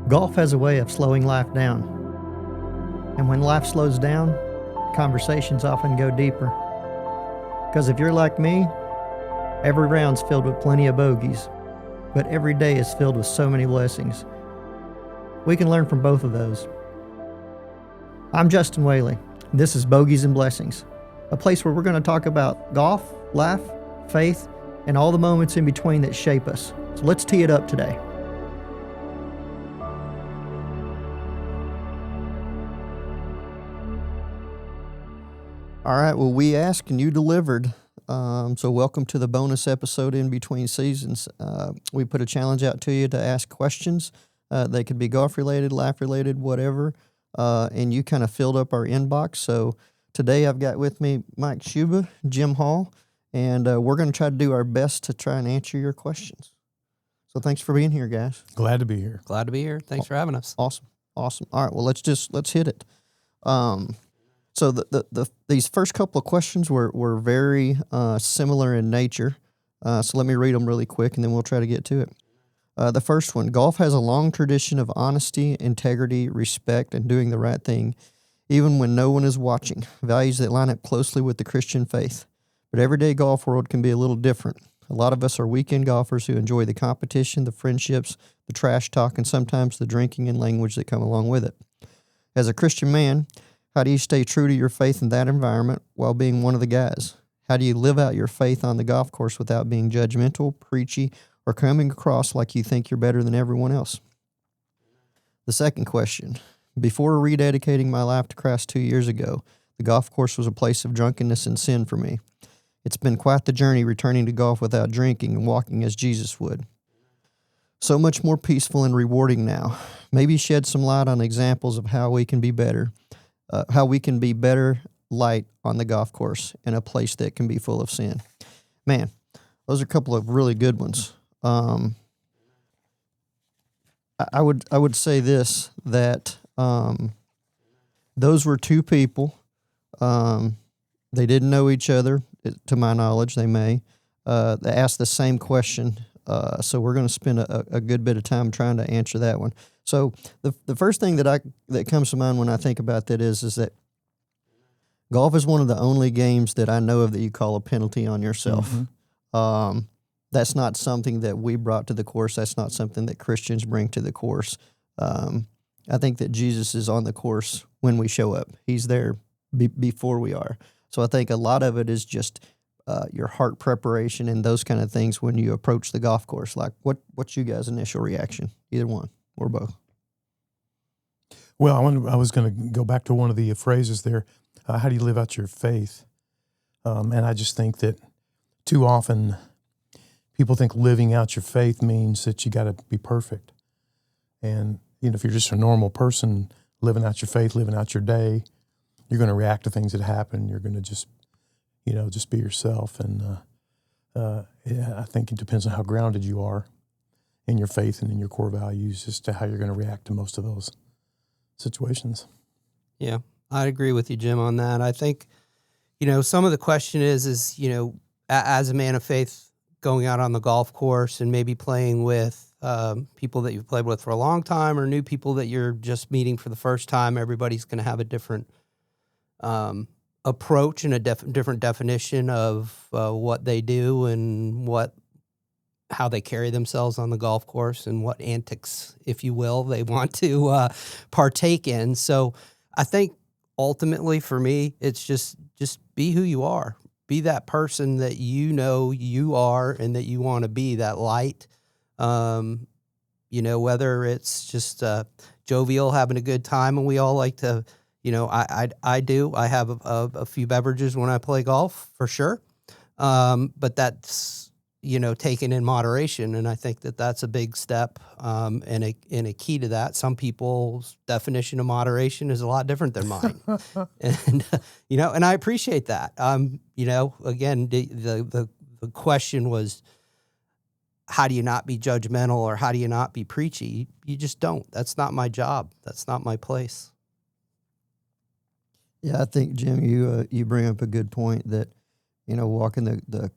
Golf has a way of slowing life down. And when life slows down, conversations often go deeper. Because if you're like me, every round's filled with plenty of bogeys, but every day is filled with so many blessings. We can learn from both of those. I'm Justin Whaley. This is Bogeys and Blessings, a place where we're going to talk about golf, life, faith, and all the moments in between that shape us. So let's tee it up today. All right, well, we asked and you delivered. So welcome to the bonus episode in between seasons. We put a challenge out to you to ask questions. They could be golf-related, life-related, whatever. And you kind of filled up our inbox. So today I've got with me Mike Czuba Jim Hall, and we're going to try to do our best to try and answer your questions. So thanks for being here, guys. Glad to be here. Glad to be here. Thanks for having us. Awesome. All right, well, let's hit it. So these first couple of questions were very similar in nature. So let me read them really quick, and then we'll try to get to it. The first one, golf has a long tradition of honesty, integrity, respect, and doing the right thing, even when no one is watching, values that line up closely with the Christian faith. But everyday golf world can be a little different. A lot of us are weekend golfers who enjoy the competition, the friendships, the trash talk, and sometimes the drinking and language that come along with it. As a Christian man, how do you stay true to your faith in that environment while being one of the guys? How do you live out your faith on the golf course without being judgmental, preachy, or coming across like you think you're better than everyone else? The second question. Before rededicating my life to Christ 2 years ago, the golf course was a place of drunkenness and sin for me. It's been quite the journey returning to golf without drinking and walking as Jesus would. So much more peaceful and rewarding now. Maybe shed some light on examples of how we can be better. How we can be better light on the golf course in a place that can be full of sin. Man, those are a couple of really good ones. I would say this, that those were two people. They didn't know each other, to my knowledge. They may. They asked the same question. So we're going to spend a good bit of time trying to answer that one. So the first thing that comes to mind when I think about that is that golf is one of the only games that I know of that you call a penalty on yourself. Mm-hmm. That's not something that we brought to the course. That's not something that Christians bring to the course. I think that Jesus is on the course when we show up. He's there before we are. So I think a lot of it is just your heart preparation and those kind of things when you approach the golf course. Like, what's you guys' initial reaction? Either one or both. Well, I was going to go back to one of the phrases there. How do you live out your faith? And I just think that too often people think living out your faith means that you got to be perfect. And, if you're just a normal person living out your faith, living out your day, you're going to react to things that happen. You're going to just be yourself. And I think it depends on how grounded you are in your faith and in your core values as to how you're going to react to most of those situations. Yeah, I'd agree with you, Jim, on that. I think, some of the question is, as a man of faith going out on the golf course and maybe playing with people that you've played with for a long time or new people that you're just meeting for the first time, everybody's going to have a different approach and a different definition of what they do and how they carry themselves on the golf course and what antics, if you will, they want to partake in. So I think ultimately for me, it's just be who you are. Be that person that you are and that you want to be, that light. Whether it's just jovial, having a good time, and we all like to, I do. I have a few beverages when I play golf, for sure. But that's, taken in moderation. And I think that that's a big step and a key to that. Some people's definition of moderation is a lot different than mine. And, and I appreciate that. Again, the question was, how do you not be judgmental or how do you not be preachy? You just don't. That's not my job. That's not my place. Yeah, I think, Jim, you bring up a good point that, walking the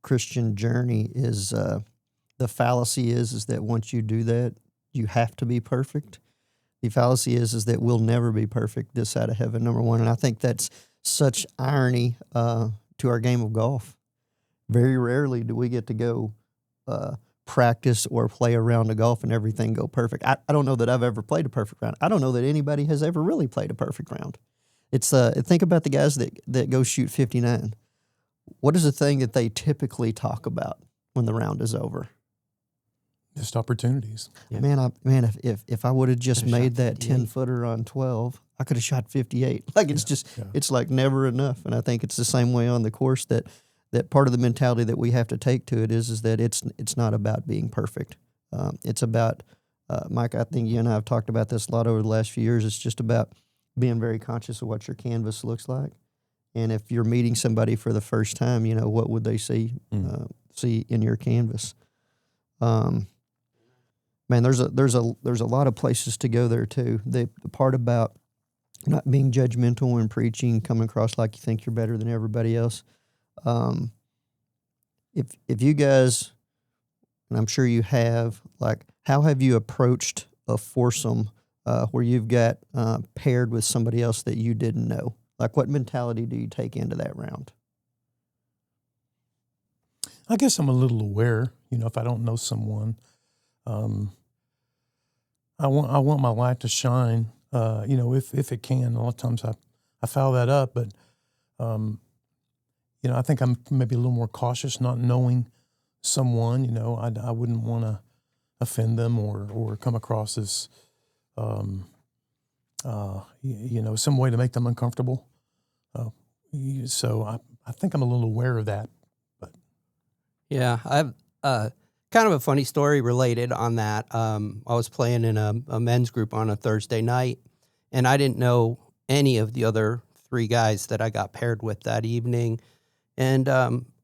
Christian journey is the fallacy is that once you do that, you have to be perfect. The fallacy is that we'll never be perfect this side of heaven, number one. And I think that's such irony to our game of golf. Very rarely do we get to go practice or play a round of golf and everything go perfect. I don't know that I've ever played a perfect round. I don't know that anybody has ever really played a perfect round. It's think about the guys that go shoot 59. What is the thing that they typically talk about when the round is over? Just opportunities. Yeah. Man, if I would have just made that 58. 10-footer on 12, I could have shot 58. Like it's like never enough. And I think it's the same way on the course that part of the mentality that we have to take to it is that it's not about being perfect. It's about, Mike, I think you and I have talked about this a lot over the last few years. It's just about being very conscious of what your canvas looks like. And if you're meeting somebody for the first time, what would they see in your canvas? Man, there's a lot of places to go there too. The part about not being judgmental when preaching, coming across like you think you're better than everybody else. If you guys, and I'm sure you have, like, how have you approached a foursome where you've got paired with somebody else that you didn't know? Like, what mentality do you take into that round? I guess I'm a little aware, if I don't know someone, I want my light to shine, if it can. A lot of times I foul that up, but, I think I'm maybe a little more cautious not knowing someone, I wouldn't want to offend them or come across as, some way to make them uncomfortable. So I think I'm a little aware of that. But Yeah, I've kind of a funny story related on that. I was playing in a men's group on a Thursday night, and I didn't know any of the other three guys that I got paired with that evening. And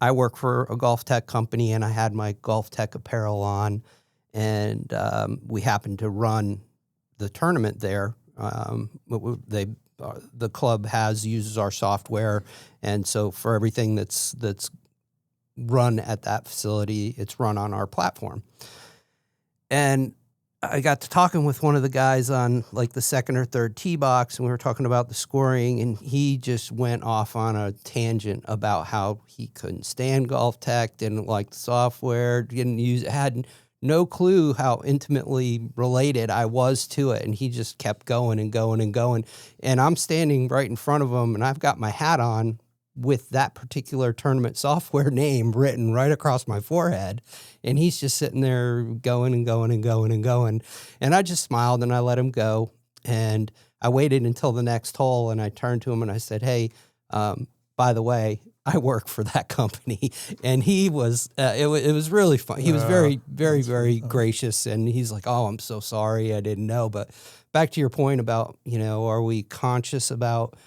I work for a golf tech company, and I had my golf tech apparel on, and we happened to run the tournament there. The club uses our software, and so for everything that's run at that facility, it's run on our platform. And I got to talking with one of the guys on like the second or third tee box, and we were talking about the scoring, and he just went off on a tangent about how he couldn't stand golf tech, didn't like the software, had no clue how intimately related I was to it. And he just kept going and going and going. And I'm standing right in front of him, and I've got my hat on with that particular tournament software name written right across my forehead. And he's just sitting there going and going and going and going. And I just smiled and I let him go. And I waited until the next hole, and I turned to him and I said, "Hey, by the way, I work for that company." And he was, it was really fun. He was very, very, very gracious. And he's like, "Oh, I'm so sorry. I didn't know." But back to your point about, are we conscious about,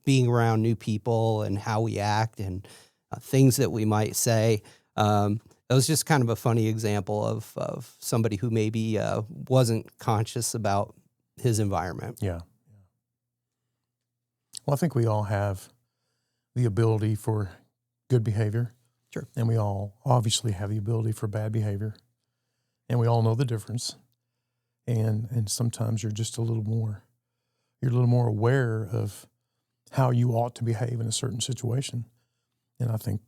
being around new people and how we act and things that we might say. It was just kind of a funny example of somebody who maybe wasn't conscious about his environment. Yeah. Well, I think we all have the ability for good behavior. Sure. And we all obviously have the ability for bad behavior. And we all know the difference. And sometimes you're just a little more aware of how you ought to behave in a certain situation. And I think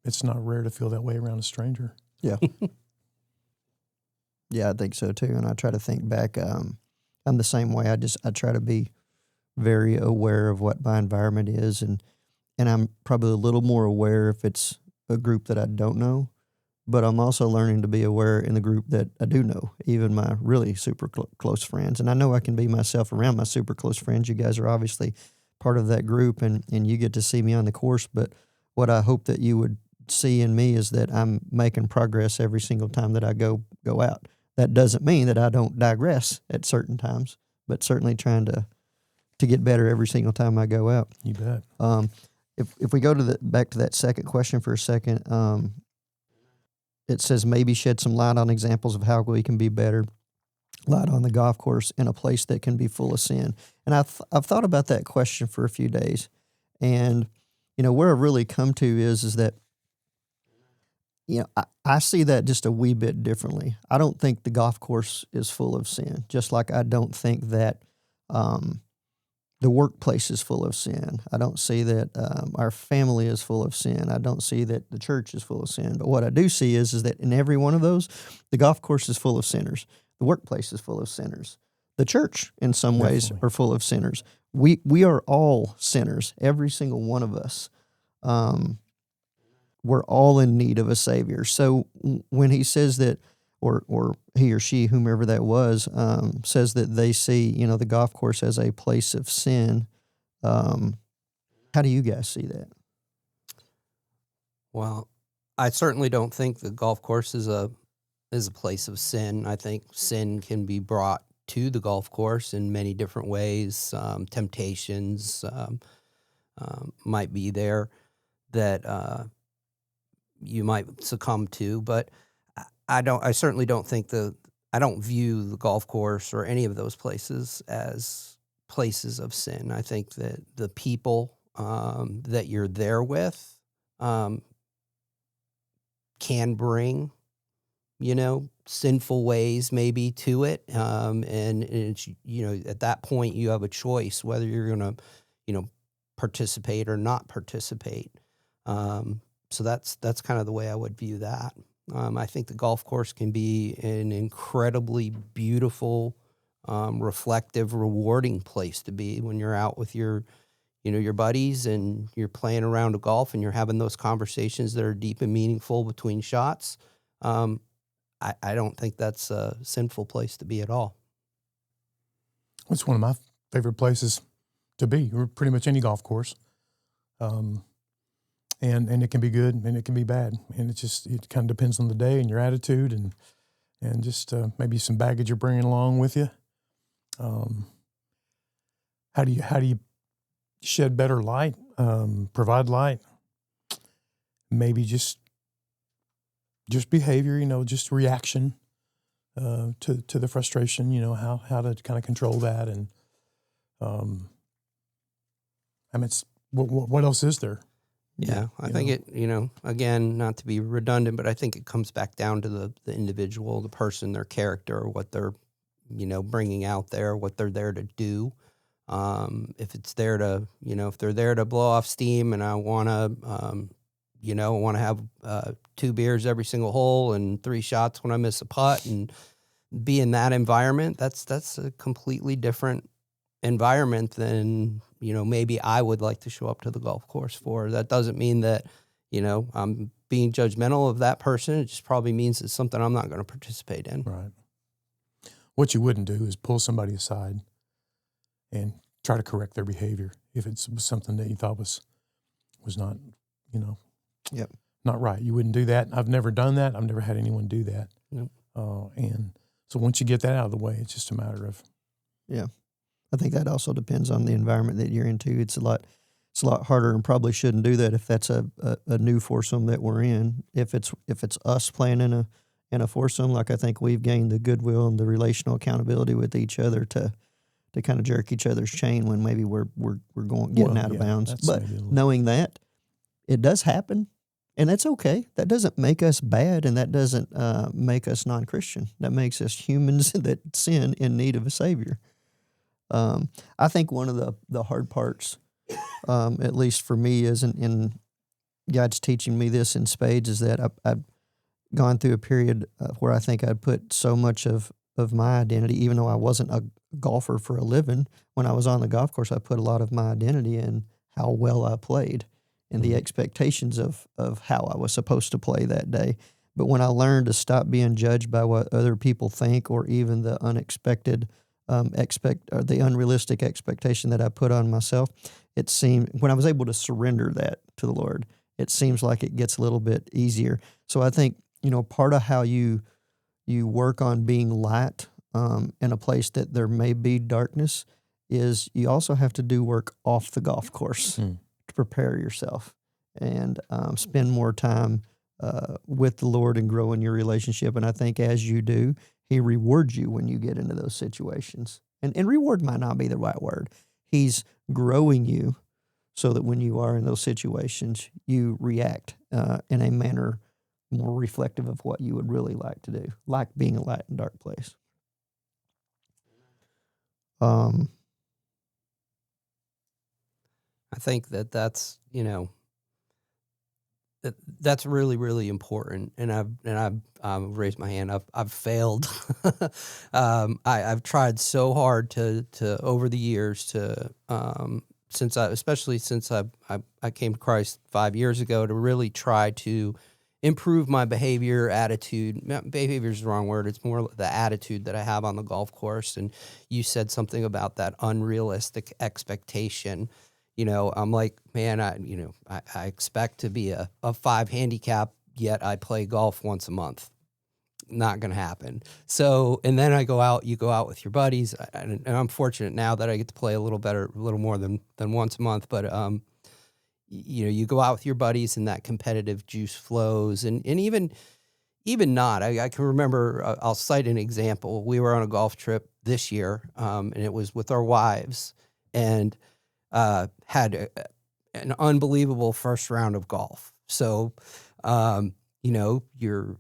it's not rare to feel that way around a stranger. Yeah. Yeah, I think so too. And I try to think back. I'm the same way. I try to be very aware of what my environment is. And I'm probably a little more aware if it's a group that I don't know. But I'm also learning to be aware in the group that I do know, even my really super close friends. And I know I can be myself around my super close friends. You guys are obviously part of that group, and you get to see me on the course. But what I hope that you would see in me is that I'm making progress every single time that I go out. That doesn't mean that I don't digress at certain times, but certainly trying to get better every single time I go out. You bet. If we go to back to that second question for a second, it says maybe shed some light on examples of how we can be better, light on the golf course in a place that can be full of sin. And I've thought about that question for a few days. And, where I've really come to is that I see that just a wee bit differently. I don't think the golf course is full of sin, just like I don't think that the workplace is full of sin. I don't see that our family is full of sin. I don't see that the church is full of sin. But what I do see is that in every one of those, the golf course is full of sinners. The workplace is full of sinners. The church, in some ways, Definitely. are full of sinners. We are all sinners, every single one of us. We're all in need of a Savior. So when he says that, or he or she, whomever that was, says that they see, the golf course as a place of sin, how do you guys see that? Well, I certainly don't think the golf course is a place of sin. I think sin can be brought to the golf course in many different ways. Temptations might be there that you might succumb to, but I certainly don't think I don't view the golf course or any of those places as places of sin. I think that the people that you're there with can bring, sinful ways maybe to it. And it's, at that point you have a choice whether you're going to, participate or not participate. So that's kind of the way I would view that. I think the golf course can be an incredibly beautiful, reflective, rewarding place to be when you're out with your buddies and you're playing around a golf and you're having those conversations that are deep and meaningful between shots. I don't think that's a sinful place to be at all. It's one of my favorite places to be, or pretty much any golf course. And it can be good and it can be bad. And it kind of depends on the day and your attitude and just maybe some baggage you're bringing along with you. How do you shed better light, provide light? Maybe just behavior, just reaction to the frustration, how to kind of control that. And it's what else is there? Yeah, I think it, again, not to be redundant, but I think it comes back down to the individual, the person, their character, what they're, bringing out there, what they're there to do. If it's there to, if they're there to blow off steam and I want to, have 2 beers every single hole and 3 shots when I miss a putt and be in that environment, that's a completely different environment than, maybe I would like to show up to the golf course for. That doesn't mean that, I'm being judgmental of that person. It just probably means it's something I'm not going to participate in. Right. What you wouldn't do is pull somebody aside and try to correct their behavior if it's something that you thought was not, Yep. not right. You wouldn't do that. I've never done that. I've never had anyone do that. Yep. And so once you get that out of the way, it's just a matter of. Yeah. I think that also depends on the environment that you're into. It's a lot harder, and probably shouldn't do that if that's a new foursome that we're in. If it's us playing in a foursome, like I think we've gained the goodwill and the relational accountability with each other to kind of jerk each other's chain when maybe we're getting out of bounds. But knowing that it does happen, and that's okay. That doesn't make us bad, and that doesn't make us non-Christian. That makes us humans that sin in need of a Savior. I think one of the hard parts, at least for me, is in God's teaching me this in spades, is that I've gone through a period where I think I'd put so much of my identity, even though I wasn't a golfer for a living. When I was on the golf course, I put a lot of my identity in how well I played and the expectations of how I was supposed to play that day. But when I learned to stop being judged by what other people think, or even the unexpected or the unrealistic expectation that I put on myself, it seemed, when I was able to surrender that to the Lord, it seems like it gets a little bit easier. So I think, part of how you work on being light in a place that there may be darkness is you also have to do work off the golf course to prepare yourself and spend more time with the Lord and grow in your relationship. And I think as you do, He rewards you when you get into those situations. And reward might not be the right word. He's growing you so that when you are in those situations, you react in a manner more reflective of what you would really like to do, like being a light and dark place. I think that's that's really, really important. And I've raised my hand. I've failed. I've tried so hard to over the years to especially since I came to Christ 5 years ago, to really try to improve my behavior, attitude. Behavior is the wrong word. It's more the attitude that I have on the golf course. And you said something about that unrealistic expectation. I'm like, man, I expect to be a 5 handicap, yet I play golf once a month. Not going to happen. So, and then you go out with your buddies, and I'm fortunate now that I get to play a little more than once a month. But, you go out with your buddies and that competitive juice flows, and even not, I can remember, I'll cite an example. We were on a golf trip this year, and it was with our wives, and had an unbelievable first round of golf. So, your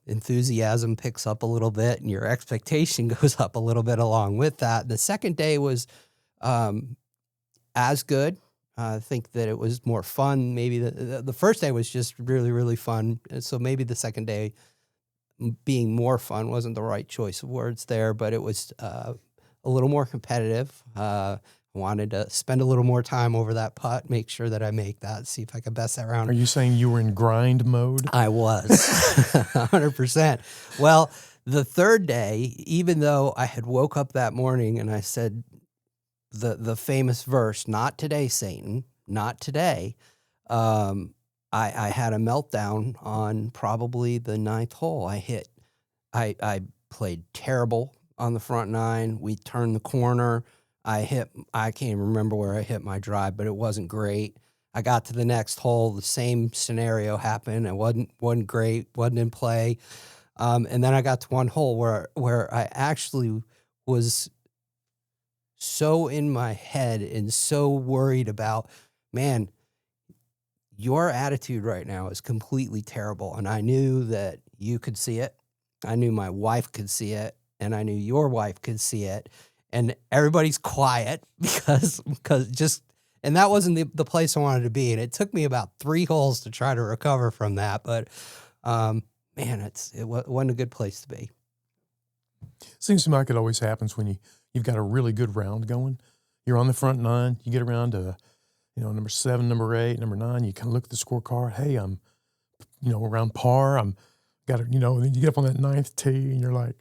enthusiasm picks up a little bit, and your expectation goes up a little bit along with that. The second day was as good. I think that it was more fun. Maybe the first day was just really, really fun. And so maybe the second day being more fun wasn't the right choice of words there, but it was a little more competitive. Wanted to spend a little more time over that putt, make sure that I make that, see if I could best that round. Are you saying you were in grind mode? I was 100%. Well, the third day, even though I had woke up that morning and I said the famous verse, "Not today, Satan, not today," I had a meltdown on probably the 9th hole. I played terrible on the front 9. We turned the corner. I can't even remember where I hit my drive, but it wasn't great. I got to the next hole. The same scenario happened. It wasn't great, wasn't in play. And then I got to one hole where I actually was so in my head and so worried about, man, your attitude right now is completely terrible. And I knew that you could see it. I knew my wife could see it. And I knew your wife could see it. And everybody's quiet because and that wasn't the place I wanted to be. And it took me about 3 holes to try to recover from that. But, man, it wasn't a good place to be. Seems to me like it always happens when you've got a really good round going. You're on the front 9. You get around to, number 7, number 8, number 9. You kind of look at the scorecard. Hey, I'm, around par. Then you get up on that 9th tee and you're like,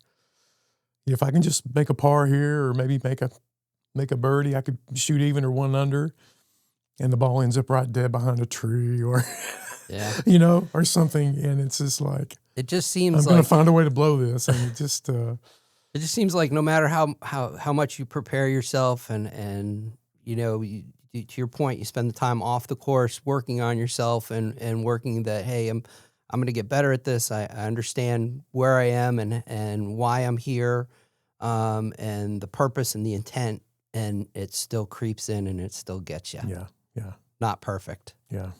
if I can just make a par here, or maybe make a birdie, I could shoot even or 1 under, and the ball ends up right dead behind a tree, or or something, and it's just like, it just seems I'm going to find a way to blow this, and it just seems like no matter how much you prepare yourself, and to your point, you spend the time off the course working on yourself and working that, hey, I'm going to get better at this. I understand where I am and why I'm here, and the purpose and the intent, and it still creeps in and it still gets you. Yeah. Not perfect. Yeah.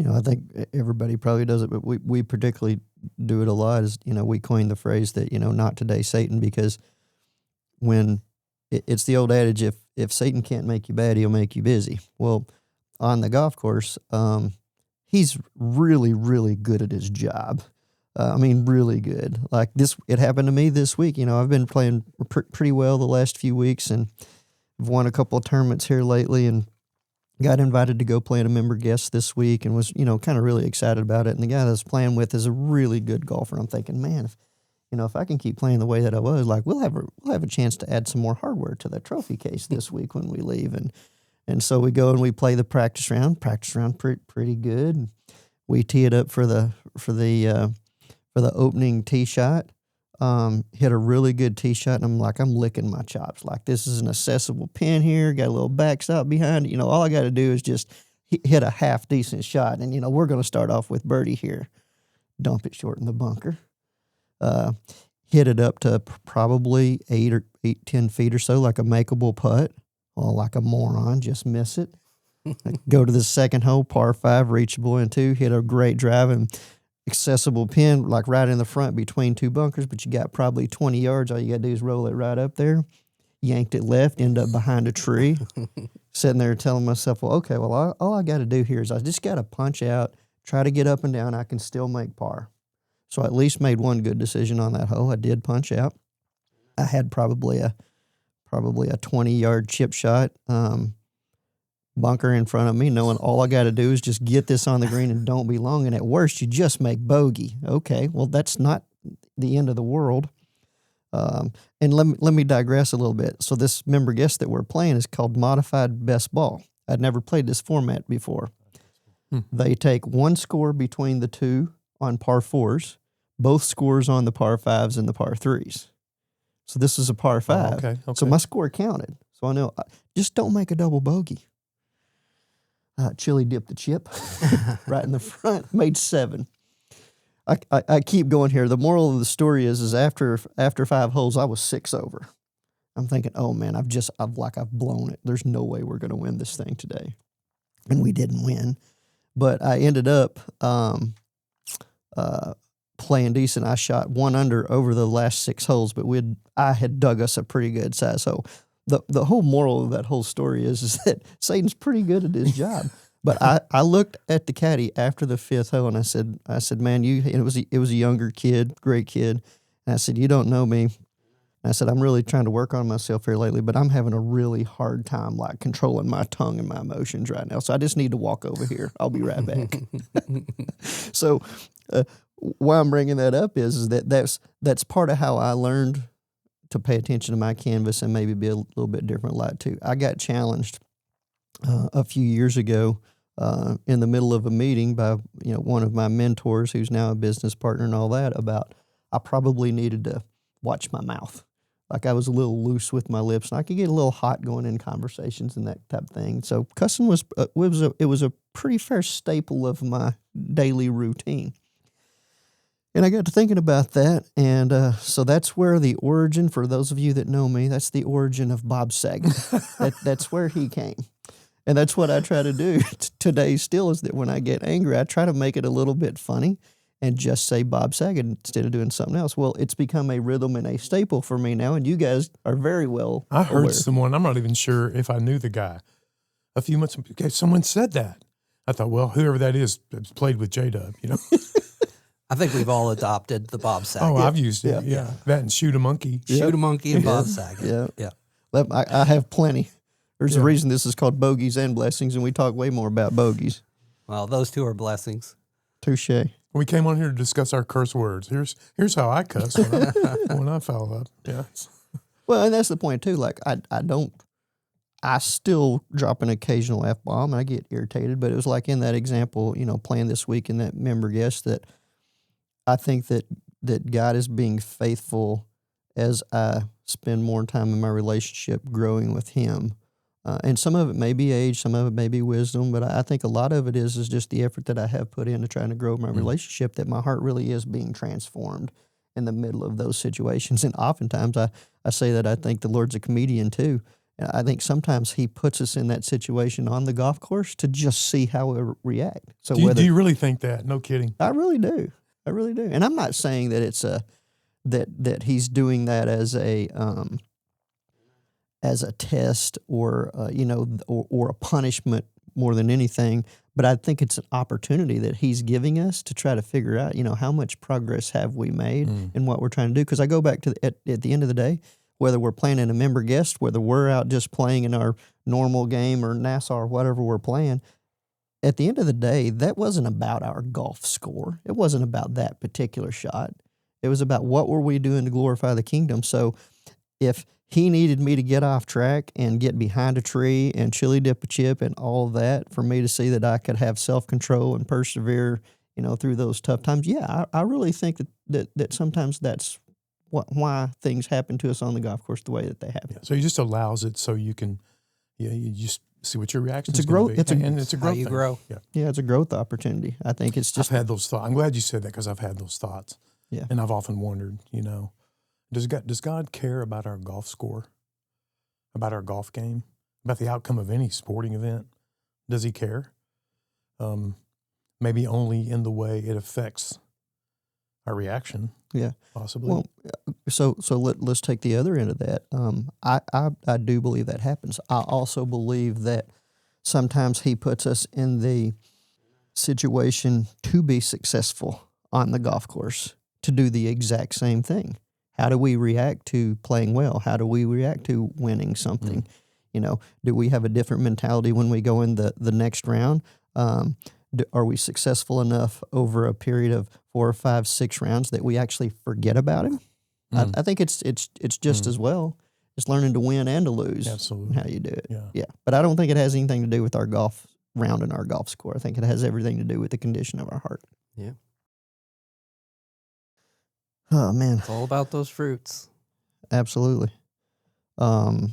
I think everybody probably does it, but we particularly do it a lot. Is we coined the phrase that not today, Satan, because when it's the old adage, if Satan can't make you bad, he'll make you busy. Well, on the golf course, he's really, really good at his job. Really good. Like it happened to me this week. I've been playing pretty well the last few weeks, and I've won a couple of tournaments here lately, and got invited to go play at a member guest this week, and was, kind of really excited about it. And the guy that I was playing with is a really good golfer. I'm thinking, man, if I can keep playing the way that I was, like we'll have a chance to add some more hardware to the trophy case this week when we leave. And so we go and we play the practice round. Pretty good. We tee it up for the opening tee shot. Hit a really good tee shot, and I'm licking my chops. Like, this is an accessible pin here, got a little backstop behind it. All I got to do is just hit a half decent shot, and we're going to start off with birdie here. Dump it short in the bunker. Hit it up to probably 10 feet or so, like a makeable putt. Well, like a moron, just miss it. Go to the second hole, par 5, reachable in 2, hit a great drive and accessible pin, like right in the front between 2 bunkers, but you got probably 20 yards. All you got to do is roll it right up there. Yanked it left, end up behind a tree. Sitting there telling myself, well, okay, well, all I got to do here is I just got to punch out, try to get up and down. I can still make par. So I at least made one good decision on that hole. I did punch out. I had probably a 20-yard chip shot bunker in front of me, knowing all I got to do is just get this on the green and don't be long. And at worst, you just make bogey. Okay, well, that's not the end of the world. And let me digress a little bit. So this member guest that we're playing is called Modified Best Ball. I'd never played this format before. They take one score between the two on par 4s, both scores on the par 5s and the par 3s. So this is a par 5. Okay. So my score counted. So I know, just don't make a double bogey. Chili dipped the chip right in the front, made 7. I keep going here. The moral of the story is after 5 holes, I was 6 over. I'm thinking, oh man, I've blown it. There's no way we're going to win this thing today. And we didn't win. But I ended up playing decent. I shot 1 under over the last 6 holes, but I had dug us a pretty good size. So the whole moral of that whole story is that Satan's pretty good at his job. But I looked at the caddy after the 5th hole and I said, man, it was a younger kid, great kid. And I said, you don't know me. And I said, I'm really trying to work on myself here lately, but I'm having a really hard time like controlling my tongue and my emotions right now. So I just need to walk over here. I'll be right back. So why I'm bringing that up is that's part of how I learned to pay attention to my canvas and maybe be a little bit different light too. I got challenged a few years ago in the middle of a meeting by one of my mentors who's now a business partner and all that about I probably needed to watch my mouth. Like I was a little loose with my lips and I could get a little hot going in conversations and that type of thing. So cussing was a pretty fair staple of my daily routine. And I got to thinking about that, and so that's where the origin, for those of you that know me, that's the origin of Bob Saget. That's where he came. And that's what I try to do today still, is that when I get angry, I try to make it a little bit funny and just say Bob Saget instead of doing something else. Well, it's become a rhythm and a staple for me now, and you guys are very well I heard aware. someone, I'm not even sure if I knew the guy. A few months ago, someone said that. I thought, well, whoever that is played with J-Dub, I think we've all adopted the Bob Saget. Oh, I've used it. Yeah. That and Shoot a Monkey. Shoot a Monkey and Bob Saget. Yeah. I have plenty. There's a reason this is called Bogeys and Blessings, and we talk way more about bogeys. Well, those two are blessings. Touche. We came on here to discuss our curse words. Here's how I cuss when I foul up. Yeah. Well, and that's the point too. Like I still drop an occasional F-bomb and I get irritated, but it was like in that example, playing this week in that member guest, that I think that God is being faithful as I spend more time in my relationship growing with Him. And some of it may be age, some of it may be wisdom, but I think a lot of it is just the effort that I have put into trying to grow my relationship, that my heart really is being transformed in the middle of those situations. And oftentimes I say that I think the Lord's a comedian too. I think sometimes He puts us in that situation on the golf course to just see how we react. So do you really think that? No kidding. I really do. I really do. And I'm not saying that it's that He's doing that as a test or or a punishment more than anything, but I think it's an opportunity that He's giving us to try to figure out, how much progress have we made in what we're trying to do. Because I go back to at the end of the day, whether we're playing in a member guest, whether we're out just playing in our normal game or NASA or whatever we're playing, at the end of the day, that wasn't about our golf score. It wasn't about that particular shot. It was about what were we doing to glorify the kingdom. So if He needed me to get off track and get behind a tree and chili dip a chip and all of that for me to see that I could have self-control and persevere, through those tough times. Yeah, I really think that sometimes that's why things happen to us on the golf course the way that they happen. Yeah, so He just allows it so you can, you just see what your reaction is. It's a growth. It's a growth. How you thing. grow. Yeah, it's a growth opportunity. I think it's just. I've had those thoughts. I'm glad you said that, because I've had those thoughts. Yeah, and I've often wondered, does God care about our golf score, about our golf game, about the outcome of any sporting event? Does he care? Maybe only in the way it affects our reaction. Yeah. Possibly. Well, let's take the other end of that. I do believe that happens. I also believe that sometimes he puts us in the situation to be successful on the golf course, to do the exact same thing. How do we react to playing well? How do we react to winning something? Do we have a different mentality when we go in the next round? Are we successful enough over a period of 4 or 5, 6 rounds that we actually forget about him? I think it's just as well. It's learning to win and to lose. Absolutely. How you do it. Yeah. But I don't think it has anything to do with our golf round and our golf score. I think it has everything to do with the condition of our heart. Yeah. Oh, man. It's all about those fruits. Absolutely. What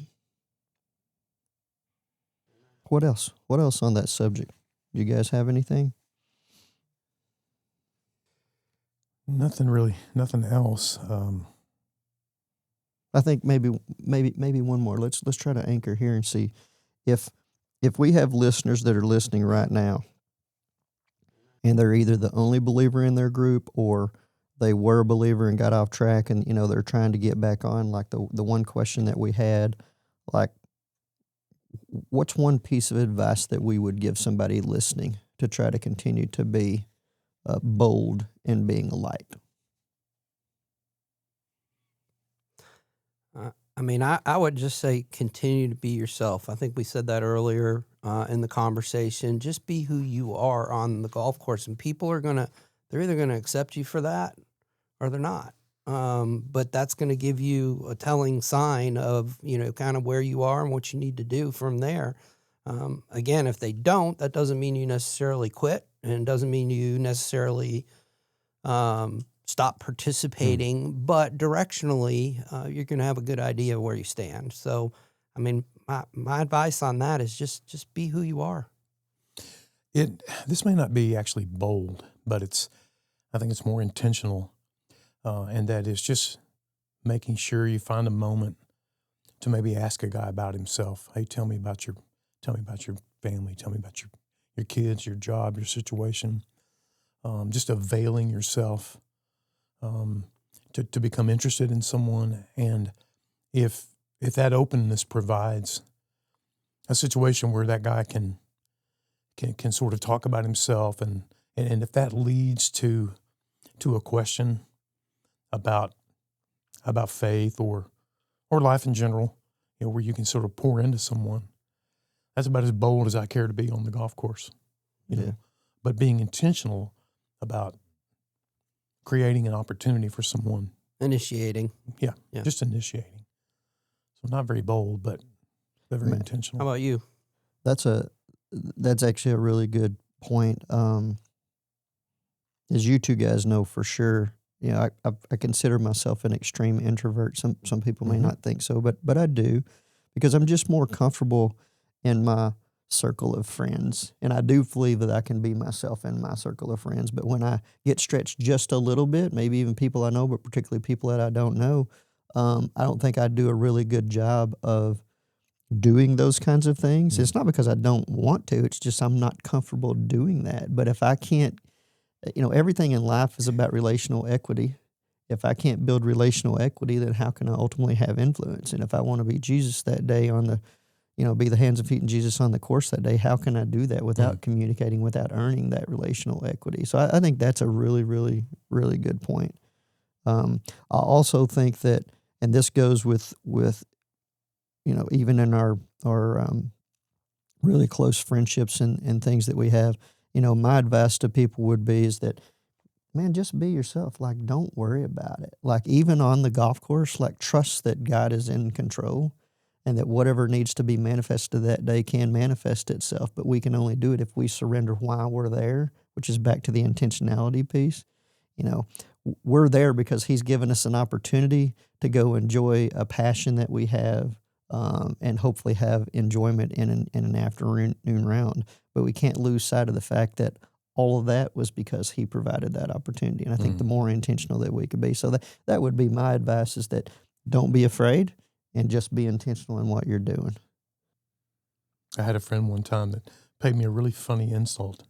else? What else on that subject? You guys have anything? Nothing really. Nothing else. I think maybe one more. Let's try to anchor here and see if we have listeners that are listening right now, and they're either the only believer in their group or they were a believer and got off track, and they're trying to get back on. Like the one question that we had, like, what's one piece of advice that we would give somebody listening to try to continue to be bold in being a light? I would just say continue to be yourself. I think we said that earlier in the conversation. Just be who you are on the golf course, and people are they're either going to accept you for that or they're not. But that's going to give you a telling sign of, kind of where you are and what you need to do from there. Again, if they don't, that doesn't mean you necessarily quit, and it doesn't mean you necessarily stop participating, but directionally, you're going to have a good idea of where you stand. So, my advice on that is just be who you are. This may not be actually bold, but I think it's more intentional, and that is just making sure you find a moment to maybe ask a guy about himself. Hey, tell me about your family. Tell me about your kids, your job, your situation. Just availing yourself to become interested in someone, and if that openness provides a situation where that guy can sort of talk about himself, and if that leads to a question about faith or life in general, where you can sort of pour into someone, that's about as bold as I care to be on the golf course. You know? But being intentional about creating an opportunity for someone. Initiating. Yeah. Just initiating. So not very bold, but very intentional. How about you? That's actually a really good point. As you two guys know for sure, I consider myself an extreme introvert. Some people may not think so, but I do, because I'm just more comfortable in my circle of friends, and I do believe that I can be myself in my circle of friends. But when I get stretched just a little bit, maybe even people I know, but particularly people that I don't know, I don't think I do a really good job of doing those kinds of things. It's not because I don't want to, it's just I'm not comfortable doing that. But if I can't, everything in life is about relational equity. If I can't build relational equity, then how can I ultimately have influence? And if I want to be Jesus that day be the hands and feet in Jesus on the course that day, how can I do that without communicating, without earning that relational equity? So I think that's a really, really, really good point. I also think that, and this goes with even in our really close friendships and things that we have, my advice to people would be is that, man, just be yourself. Like, don't worry about it. Like, even on the golf course, like, trust that God is in control, and that whatever needs to be manifested that day can manifest itself. But we can only do it if we surrender why we're there, which is back to the intentionality piece. We're there because He's given us an opportunity to go enjoy a passion that we have, and hopefully have enjoyment in an afternoon round. But we can't lose sight of the fact that all of that was because He provided that opportunity. And I think the more intentional that we could be. So that would be my advice, is that don't be afraid and just be intentional in what you're doing. I had a friend one time that paid me a really funny insult.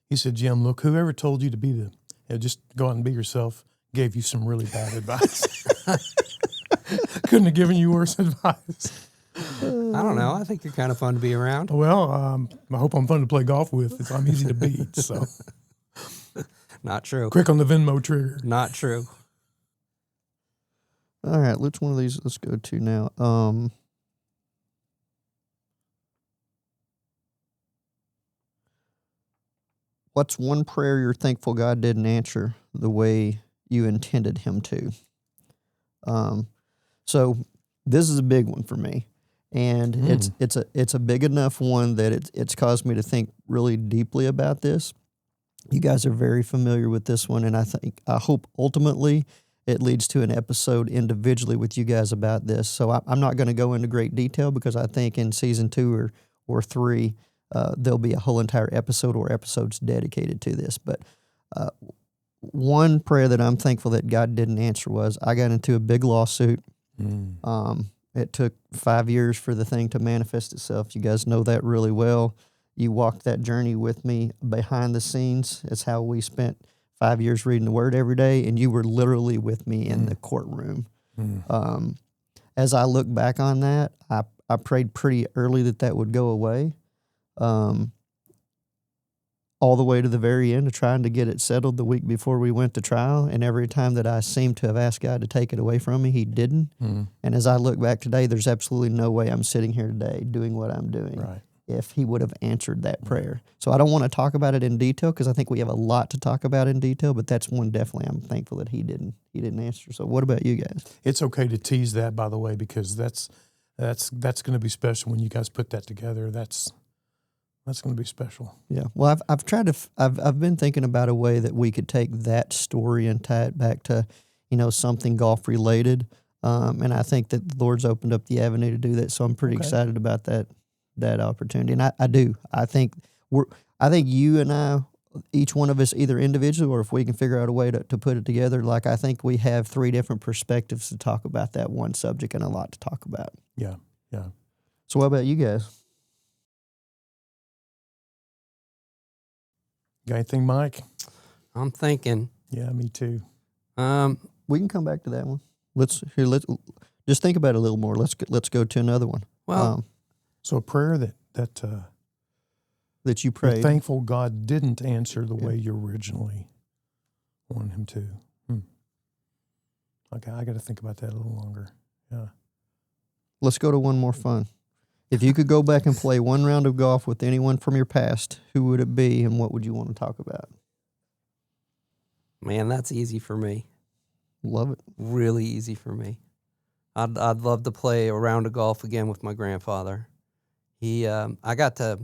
He said, Jim, look, whoever told you to be just go out and be yourself gave you some really bad advice. Couldn't have given you worse advice. I don't know. I think you're kind of fun to be around. Well, I hope I'm fun to play golf with. I'm easy to beat, so. Not true. Quick on the Venmo trigger. Not true. All right, which one of these let's go to now? What's one prayer you're thankful God didn't answer the way you intended him to? So this is a big one for me, and it's a big enough one that it's caused me to think really deeply about this. You guys are very familiar with this one, and I hope ultimately it leads to an episode individually with you guys about this. So I'm not going to go into great detail because I think in season 2 or 3, there'll be a whole entire episode or episodes dedicated to this. But one prayer that I'm thankful that God didn't answer was I got into a big lawsuit. It took 5 years for the thing to manifest itself. You guys know that really well. You walked that journey with me behind the scenes. It's how we spent 5 years reading the Word every day, and you were literally with me in the courtroom. As I look back on that, I prayed pretty early that would go away, all the way to the very end of trying to get it settled the week before we went to trial, and every time that I seemed to have asked God to take it away from me, he didn't. And as I look back today, there's absolutely no way I'm sitting here today doing what I'm doing if he would have answered that prayer. So I don't want to talk about it in detail because I think we have a lot to talk about in detail, but that's one definitely I'm thankful that he didn't answer. So what about you guys? It's okay to tease that, by the way, because that's going to be special when you guys put that together. That's going to be special. Yeah. Well, I've been thinking about a way that we could take that story and tie it back to, something golf related. And I think that the Lord's opened up the avenue to do that. So I'm pretty excited about that opportunity. And I do. I think you and I, each one of us, either individually or if we can figure out a way to put it together, like I think we have 3 different perspectives to talk about that one subject and a lot to talk about. Yeah. So what about you guys? Got anything, Mike? I'm thinking. Yeah, me too. We can come back to that one. Let's just think about it a little more. Let's go to another one. Well, so a prayer that you prayed. you're thankful God didn't answer the way you originally wanted him to. Okay, I got to think about that a little longer. Yeah. Let's go to one more fun. If you could go back and play one round of golf with anyone from your past, who would it be and what would you want to talk about? man, that's easy for me. Love it. Really easy for me. I'd love to play a round of golf again with my grandfather. I got to.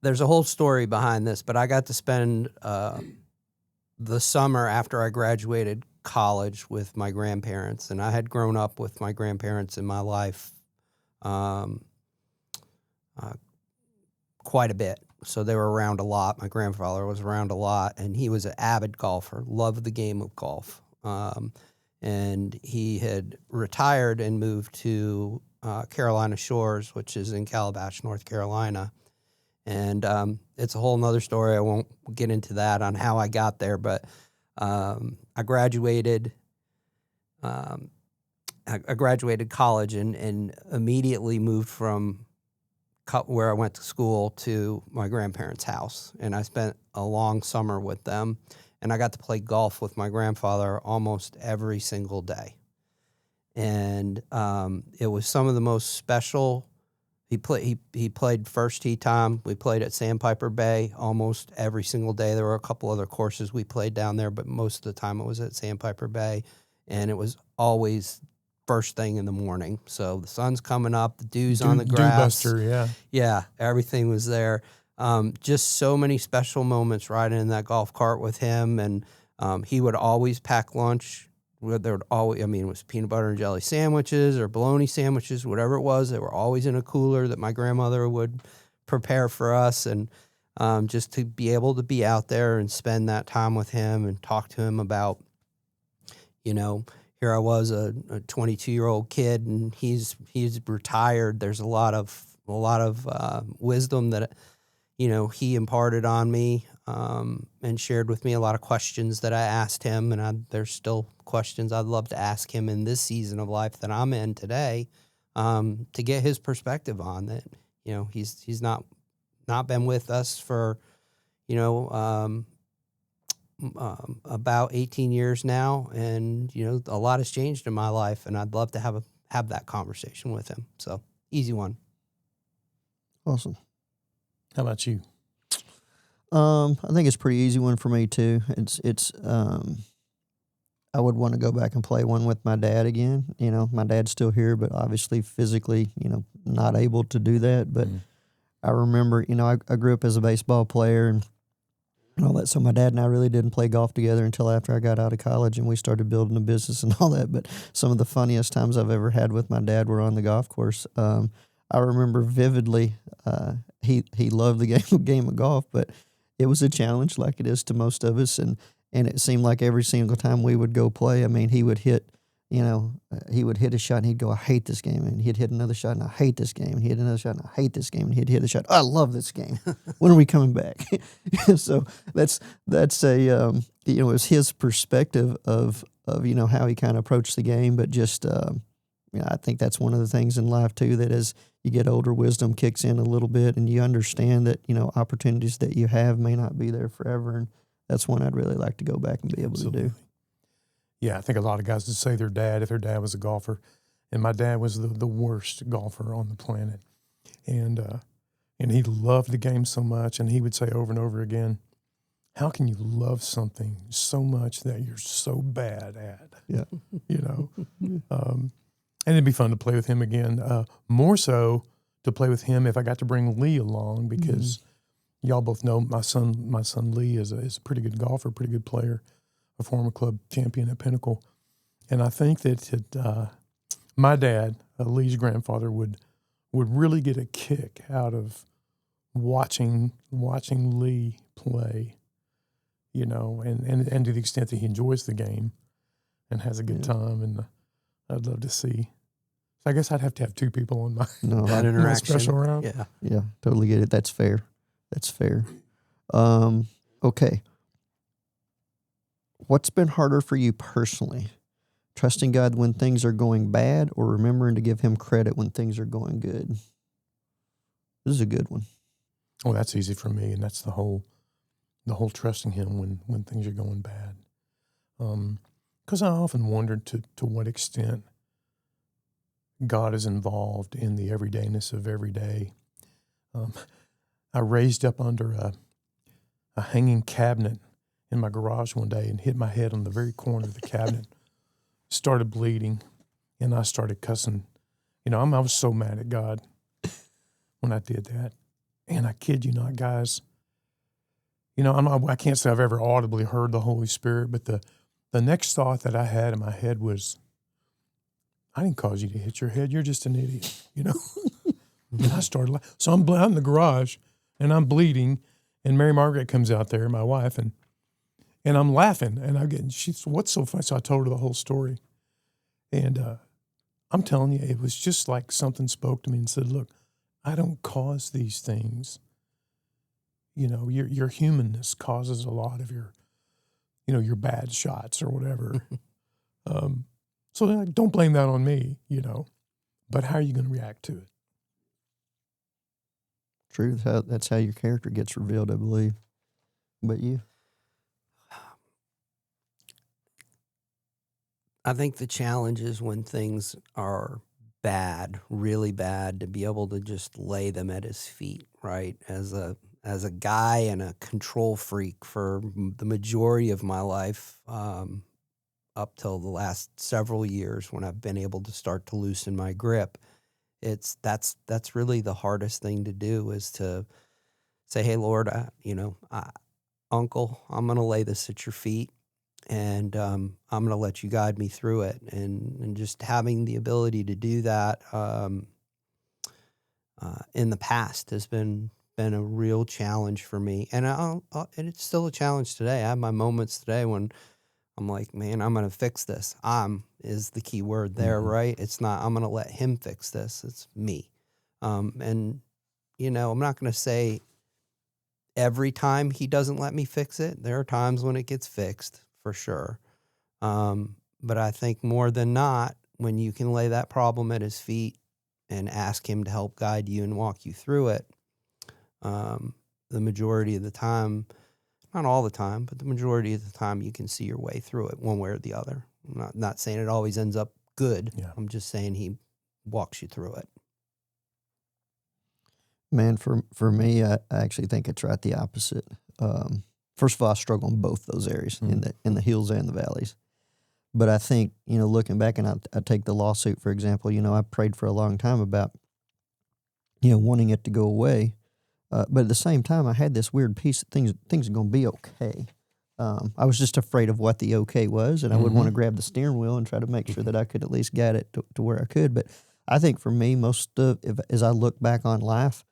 There's a whole story behind this, but I got to spend the summer after I graduated college with my grandparents, and I had grown up with my grandparents in my life quite a bit. So they were around a lot. My grandfather was around a lot, and he was an avid golfer, loved the game of golf. And he had retired and moved to Carolina Shores, which is in Calabash, North Carolina. And it's a whole nother story. I won't get into that on how I got there, but I graduated. I graduated college and immediately moved from where I went to school to my grandparents' house. And I spent a long summer with them. And I got to play golf with my grandfather almost every single day. And it was some of the most special. He played first tee time. We played at Sandpiper Bay almost every single day. There were a couple other courses we played down there, but most of the time it was at Sandpiper Bay. And it was always first thing in the morning. So the sun's coming up, the dew's on the grass. Dew buster, yeah. Yeah, everything was there. Just so many special moments riding in that golf cart with him. And he would always pack lunch. There would always, it was peanut butter and jelly sandwiches or bologna sandwiches, whatever it was. They were always in a cooler that my grandmother would prepare for us. And just to be able to be out there and spend that time with him and talk to him about, here I was, a 22-year-old kid, and he's retired. There's a lot of lot of wisdom that he imparted on me, and shared with me, a lot of questions that I asked him, and there's still questions I'd love to ask him in this season of life that I'm in today, to get his perspective on that. He's not been with us for about 18 years now, and a lot has changed in my life, and I'd love to have that conversation with him. So easy one. Awesome. How about you? I think it's a pretty easy one for me too. It's I would want to go back and play one with my dad again. My dad's still here, but obviously physically, not able to do that. But I remember, I grew up as a baseball player and all that. So my dad and I really didn't play golf together until after I got out of college and we started building a business and all that. But some of the funniest times I've ever had with my dad were on the golf course. I remember vividly, he loved the game of golf, but it was a challenge like it is to most of us. And it seemed like every single time we would go play, I mean, he would hit a shot and he'd go, I hate this game. And he'd hit another shot and I hate this game. And he'd hit another shot and I hate this game. And he'd hit a shot. I love this game. When are we coming back? So that's a, it was his perspective of how he kind of approached the game. But just, I think that's one of the things in life too, that as you get older, wisdom kicks in a little bit and you understand that, opportunities that you have may not be there forever. And that's one I'd really like to go back and be able to do. Yeah, I think a lot of guys would say if their dad was a golfer, and my dad was the worst golfer on the planet. And he loved the game so much, and he would say over and over again, how can you love something so much that you're so bad at? Yeah. And it'd be fun to play with him again. More so to play with him if I got to bring Lee along, because y'all both know my son Lee is a pretty good golfer, pretty good player, a former club champion at Pinnacle. And I think that my dad, Lee's grandfather, would really get a kick out of watching Lee play, and to the extent that he enjoys the game and has a good time. And I'd love to see. So I guess I'd have to have two people on that interaction. Special round. Yeah, totally get it. That's fair. Okay. What's been harder for you personally? Trusting God when things are going bad, or remembering to give him credit when things are going good? This is a good one. Oh, that's easy for me, and that's the whole trusting him when things are going bad. Because I often wondered to what extent God is involved in the everydayness of every day. I raised up under a hanging cabinet in my garage one day and hit my head on the very corner of the cabinet, started bleeding, and I started cussing. I was so mad at God when I did that. And I kid you not, guys, I can't say I've ever audibly heard the Holy Spirit, but the next thought that I had in my head was, I didn't cause you to hit your head. You're just an idiot, And I started laughing. So I'm out in the garage, and I'm bleeding, and Mary Margaret comes out there, my wife, and I'm laughing, and she's, what's so funny? So I told her the whole story. And I'm telling you, it was just like something spoke to me and said, look, I don't cause these things. Your humanness causes a lot of your bad shots or whatever. So don't blame that on me, but how are you going to react to it? True. That's how your character gets revealed, I believe. But you? I think the challenge is when things are bad, really bad, to be able to just lay them at his feet, right? As a guy and a control freak for the majority of my life, up till the last several years when I've been able to start to loosen my grip, that's really the hardest thing to do, is to say, hey, Lord, Uncle, I'm going to lay this at your feet, and I'm going to let you guide me through it. And just having the ability to do that in the past has been a real challenge for me. And and it's still a challenge today. I have my moments today when I'm like, man, I'm going to fix this. Is the key word there, right? It's not, I'm going to let him fix this. It's me. And, you know, I'm not going to say every time he doesn't let me fix it. There are times when it gets fixed, for sure. But I think more than not, when you can lay that problem at his feet and ask him to help guide you and walk you through it, the majority of the time, not all the time, but the majority of the time, you can see your way through it one way or the other. I'm not saying it always ends up good. Yeah. I'm just saying he walks you through it. Man, for me, I actually think it's right the opposite. First of all, I struggle in both those areas, in the hills and the valleys. But I think, you know, looking back, and I take the lawsuit, for example, you know, I prayed for a long time about, you know, wanting it to go away. But at the same time, I had this weird piece that things are going to be okay. I was just afraid of what the okay was, and I would want to grab the steering wheel and try to make sure that I could at least get it to where I could. But I think for me, as I look back on life,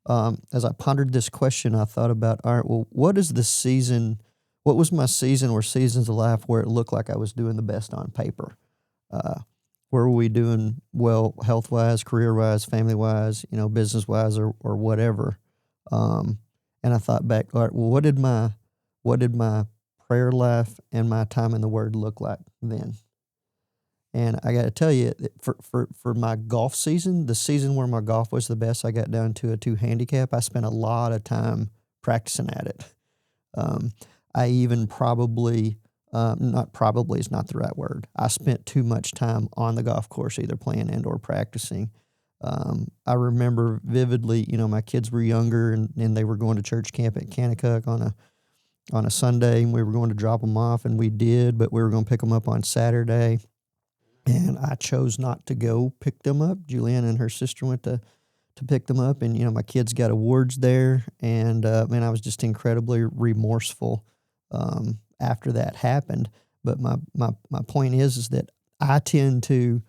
as I pondered this question, I thought about, all right, well, what was my season or seasons of life where it looked like I was doing the best on paper? Where were we doing well health-wise, career-wise, family-wise, you know, business-wise, or whatever? And I thought back, all right, well, what did my prayer life and my time in the Word look like then? And I got to tell you, for my golf season, the season where my golf was the best, I got down to a 2 handicap. I spent a lot of time practicing at it. I even not probably is not the right word. I spent too much time on the golf course, either playing and or practicing. I remember vividly, you know, my kids were younger and they were going to church camp at Kanakuk on a Sunday, and we were going to drop them off, and we did, but we were going to pick them up on Saturday. And I chose not to go pick them up. Juliana and her sister went to pick them up, and, you know, my kids got awards there, and, man, I was just incredibly remorseful after that happened. But my point is that I tend to,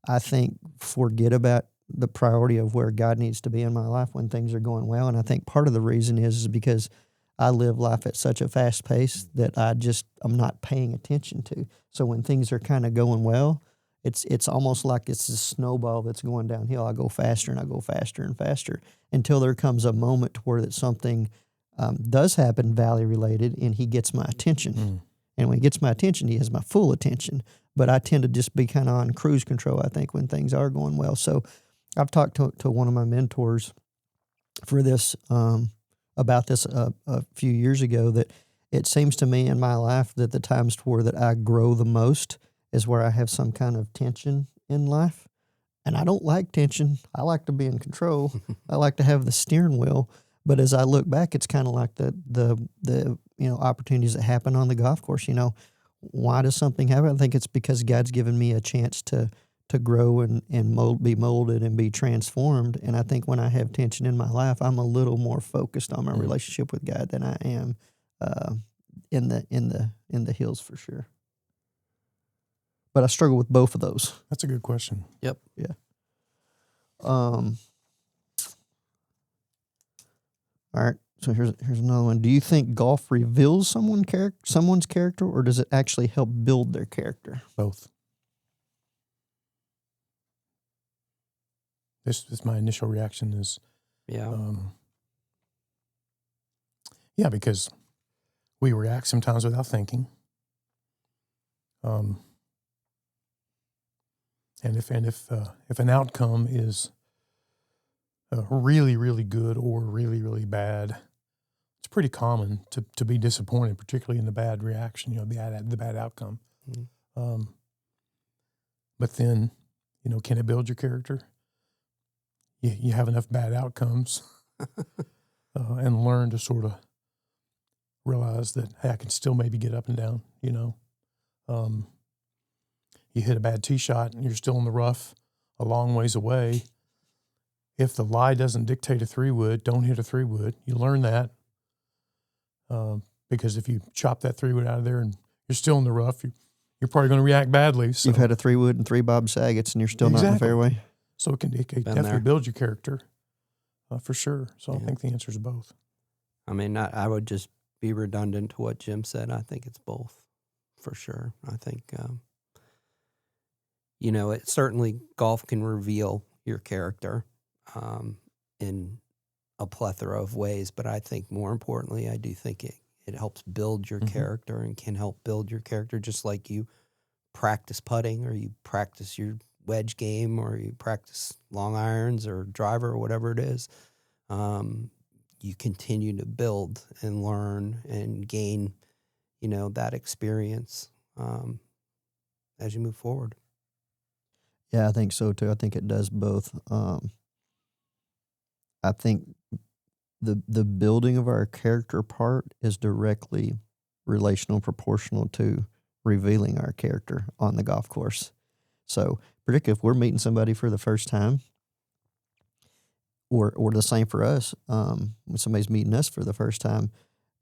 I think, forget about the priority of where God needs to be in my life when things are going well. And I think part of the reason is because I live life at such a fast pace that I'm not paying attention to. So when things are kind of going well, it's almost like it's a snowball that's going downhill. I go faster and I go faster and faster until there comes a moment where that something does happen valley related, and he gets my attention. And when he gets my attention, he has my full attention. But I tend to just be kind of on cruise control, I think, when things are going well. So I've talked to one of my mentors for this about this a few years ago, that it seems to me in my life that the times where that I grow the most is where I have some kind of tension in life. And I don't like tension. I like to be in control. I like to have the steering wheel. But as I look back, it's kind of like the you know, opportunities that happen on the golf course. You know, why does something happen? I think it's because God's given me a chance to grow and be molded and be transformed. And I think when I have tension in my life, I'm a little more focused on my relationship with God than I am in the hills, for sure. But I struggle with both of those. That's a good question. Yep. Yeah. All right. So here's another one. Do you think golf reveals someone's character, or does it actually help build their character? Both. This is my initial reaction is, Yeah. Yeah, because we react sometimes without thinking. And if an outcome is really, really good or really, really bad, it's pretty common to be disappointed, particularly in the bad reaction, you know, the bad outcome. But then, you know, can it build your character? You have enough bad outcomes and learn to sort of realize that, hey, I can still maybe get up and down, you know. You hit a bad tee shot and you're still in the rough a long ways away. If the lie doesn't dictate a 3-wood, don't hit a 3-wood. You learn that because if you chop that 3-wood out of there and you're still in the rough, you're probably going to react badly. So. You've had a 3-wood and 3 Bob Saget's and you're still not in the fairway. So it can definitely build your character for sure. So I think the answer is both. I mean, I would just be redundant to what Jim said. I think it's both for sure. I think, you know, it certainly golf can reveal your character. in a plethora of ways. But I think more importantly, I do think it helps build your character and can help build your character, just like you practice putting or you practice your wedge game or you practice long irons or driver or whatever it is. You continue to build and learn and gain, that experience as you move forward. Yeah, I think so too. I think it does both. I think the building of our character part is directly relational, proportional to revealing our character on the golf course. So, particularly if we're meeting somebody for the first time, or the same for us, when somebody's meeting us for the first time,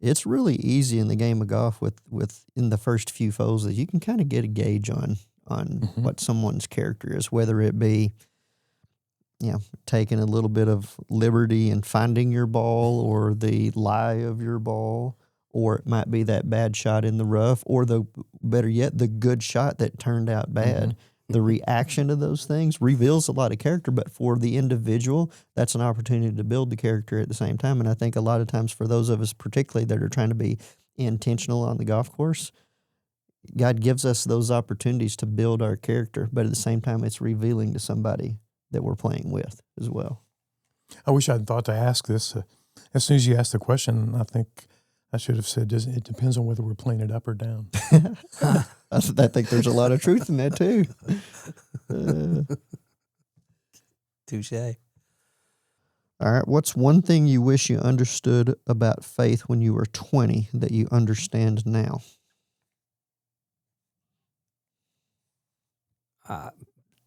it's really easy in the game of golf with in the first few foes that you can kind of get a gauge on what someone's character is, whether it be taking a little bit of liberty and finding your ball, or the lie of your ball, or it might be that bad shot in the rough, or the better yet, the good shot that turned out bad. The reaction to those things reveals a lot of character, but for the individual, that's an opportunity to build the character at the same time. And I think a lot of times for those of us particularly that are trying to be intentional on the golf course, God gives us those opportunities to build our character, but at the same time, it's revealing to somebody that we're playing with as well. I wish I'd thought to ask this. As soon as you asked the question, I think I should have said, it depends on whether we're playing it up or down. I think there's a lot of truth in that too. Touche. All right. What's one thing you wish you understood about faith when you were 20 that you understand now?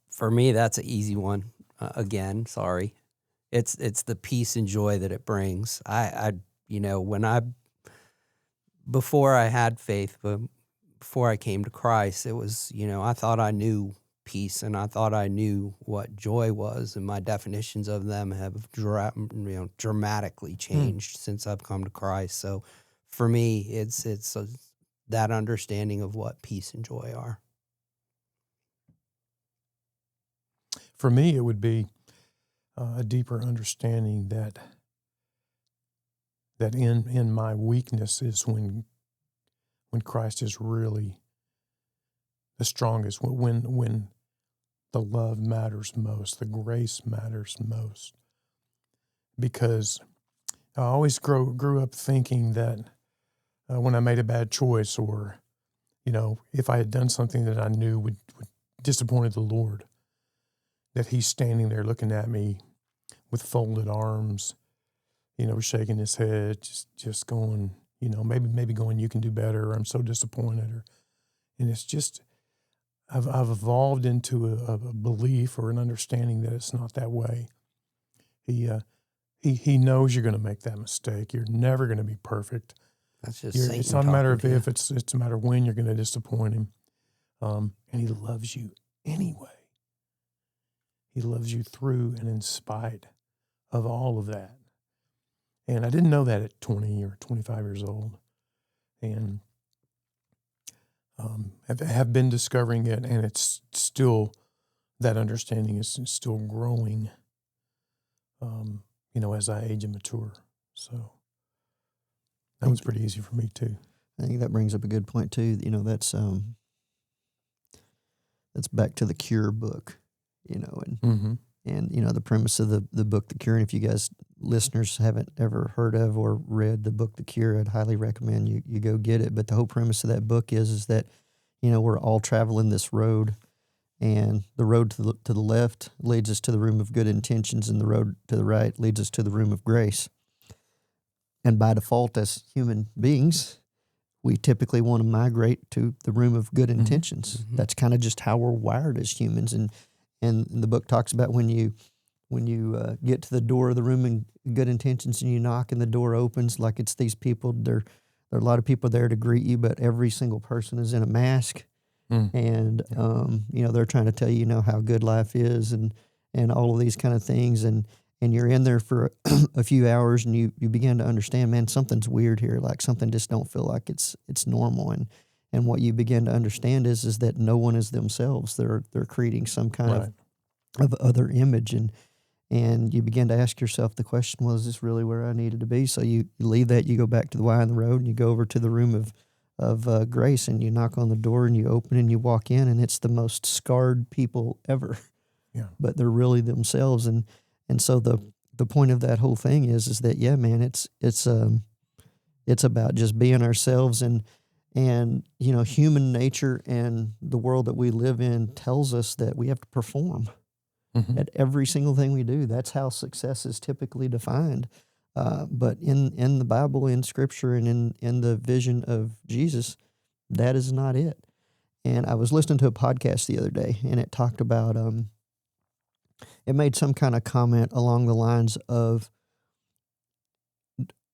For me, that's an easy one. Again, sorry. It's the peace and joy that it brings. Before I had faith, but before I came to Christ, it was, I thought I knew peace and I thought I knew what joy was, and my definitions of them have dramatically changed since I've come to Christ. So for me, it's that understanding of what peace and joy are. For me, it would be a deeper understanding that in my weakness is when Christ is really the strongest, when the love matters most, the grace matters most. Because I always grew up thinking that when I made a bad choice, or if I had done something that I knew would disappointed the Lord, that He's standing there looking at me with folded arms, shaking His head, just going, maybe going, you can do better, or I'm so disappointed. And it's just, I've evolved into a belief or an understanding that it's not that way. He knows you're going to make that mistake. You're never going to be perfect. That's just Satan. It's not a matter of if, it's a matter of when you're going to disappoint Him. And He loves you anyway. He loves you through and in spite of all of that. And I didn't know that at 20 or 25 years old. And have been discovering it, and it's still, that understanding is still growing, as I age and mature. So that was pretty easy for me too. I think that brings up a good point too. That's back to the Cure book, and the premise of the book, The Cure. And if you guys, listeners, haven't ever heard of or read the book, The Cure, I'd highly recommend you go get it. But the whole premise of that book is that, we're all traveling this road, and the road to the left leads us to the room of good intentions, and the road to the right leads us to the room of grace. And by default, as human beings, we typically want to migrate to the room of good intentions. Mm-hmm. That's kind of just how we're wired as humans. And the book talks about when you get to the door of the room in good intentions and you knock and the door opens, like it's these people, there are a lot of people there to greet you, but every single person is in a mask. And, they're trying to tell you, how good life is and all of these kind of things. And you're in there for a few hours and you begin to understand, man, something's weird here. Like something just don't feel like it's normal. And what you begin to understand is that no one is themselves. They're creating some kind of other image. and you begin to ask yourself the question, well, is this really where I needed to be? So you leave that, you go back to the Y in the road, and you go over to the room of grace, and you knock on the door, and you open, and you walk in, and it's the most scarred people ever. Yeah. But they're really themselves, and so the point of that whole thing is that, yeah, man, it's about just being ourselves, and human nature and the world that we live in tells us that we have to perform at every single thing we do. That's how success is typically defined. But in the Bible, in Scripture, and in the vision of Jesus, that is not it. And I was listening to a podcast the other day, and it talked about, it made some kind of comment along the lines of,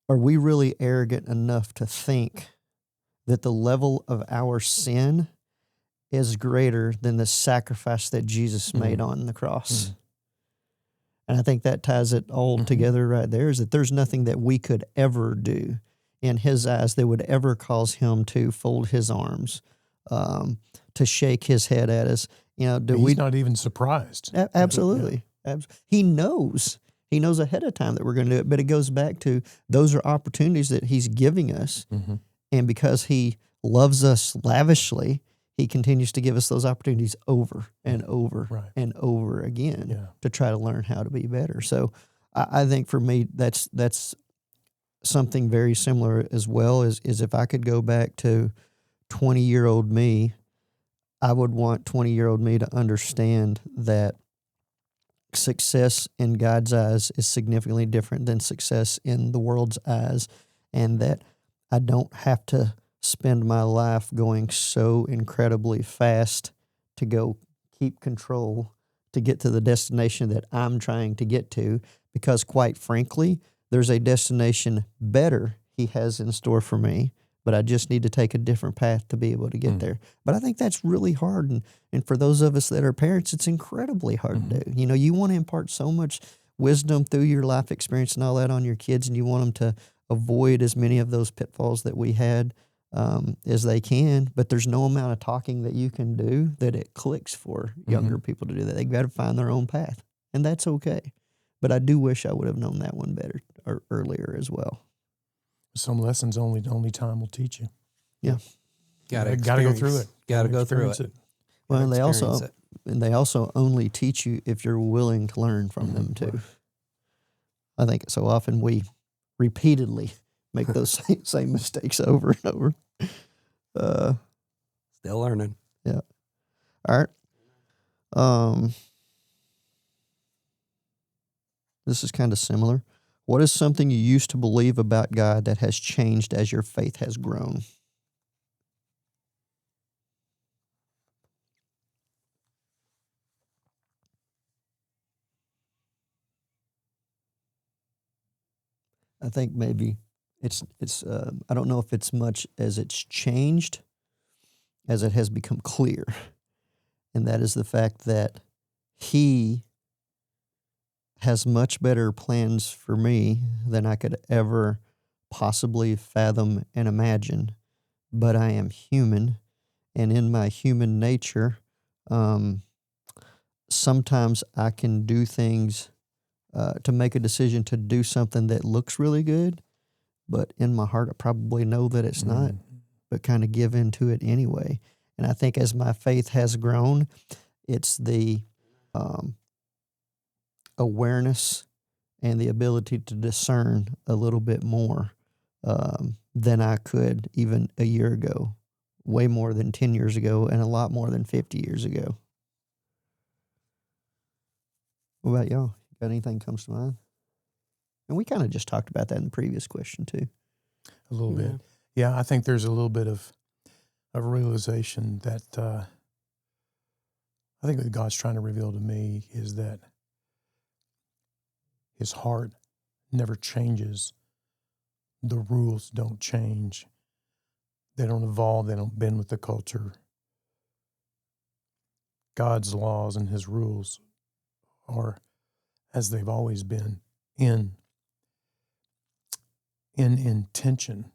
are we really arrogant enough to think that the level of our sin is greater than the sacrifice that Jesus made on the cross? And I think that ties it all together right there, is that there's nothing that we could ever do in his eyes that would ever cause him to fold his arms, to shake his head at us. He's not even surprised. Absolutely. He knows ahead of time that we're going to do it, but it goes back to, those are opportunities that he's giving us. And because he loves us lavishly, he continues to give us those opportunities over and over and over again to try to learn how to be better. So I think for me, that's something very similar as well, is if I could go back to 20-year-old me, I would want 20-year-old me to understand that success in God's eyes is significantly different than success in the world's eyes, and that I don't have to spend my life going so incredibly fast to go keep control to get to the destination that I'm trying to get to, because quite frankly, there's a destination better he has in store for me, but I just need to take a different path to be able to get there. But I think that's really hard, and for those of us that are parents, it's incredibly hard to do. You want to impart so much wisdom through your life experience and all that on your kids, and you want them to avoid as many of those pitfalls that we had as they can, but there's no amount of talking that you can do that it clicks for younger people to do that. They've got to find their own path, and that's okay. But I do wish I would have known that one better or earlier as well. Some lessons only time will teach you. Yeah. Got to go through it. Got to go through it. Well, and they also only teach you if you're willing to learn from them too. Right. I think so often we repeatedly make those same mistakes over and over. Still learning. Yeah. All right. This is kind of similar. What is something you used to believe about God that has changed as your faith has grown? I think maybe it's I don't know if it's much as it's changed as it has become clear. And that is the fact that he has much better plans for me than I could ever possibly fathom and imagine. But I am human, and in my human nature, sometimes I can do things to make a decision to do something that looks really good, but in my heart I probably know that it's not, but kind of give into it anyway. And I think as my faith has grown, it's the awareness and the ability to discern a little bit more than I could even a year ago, way more than 10 years ago, and a lot more than 50 years ago. What about y'all? Got anything comes to mind? And we kind of just talked about that in the previous question too. A little bit. Yeah, I think there's a little bit of realization that I think what God's trying to reveal to me is that his heart never changes. The rules don't change. They don't evolve. They don't bend with the culture. God's laws and his rules are as they've always been, in intention.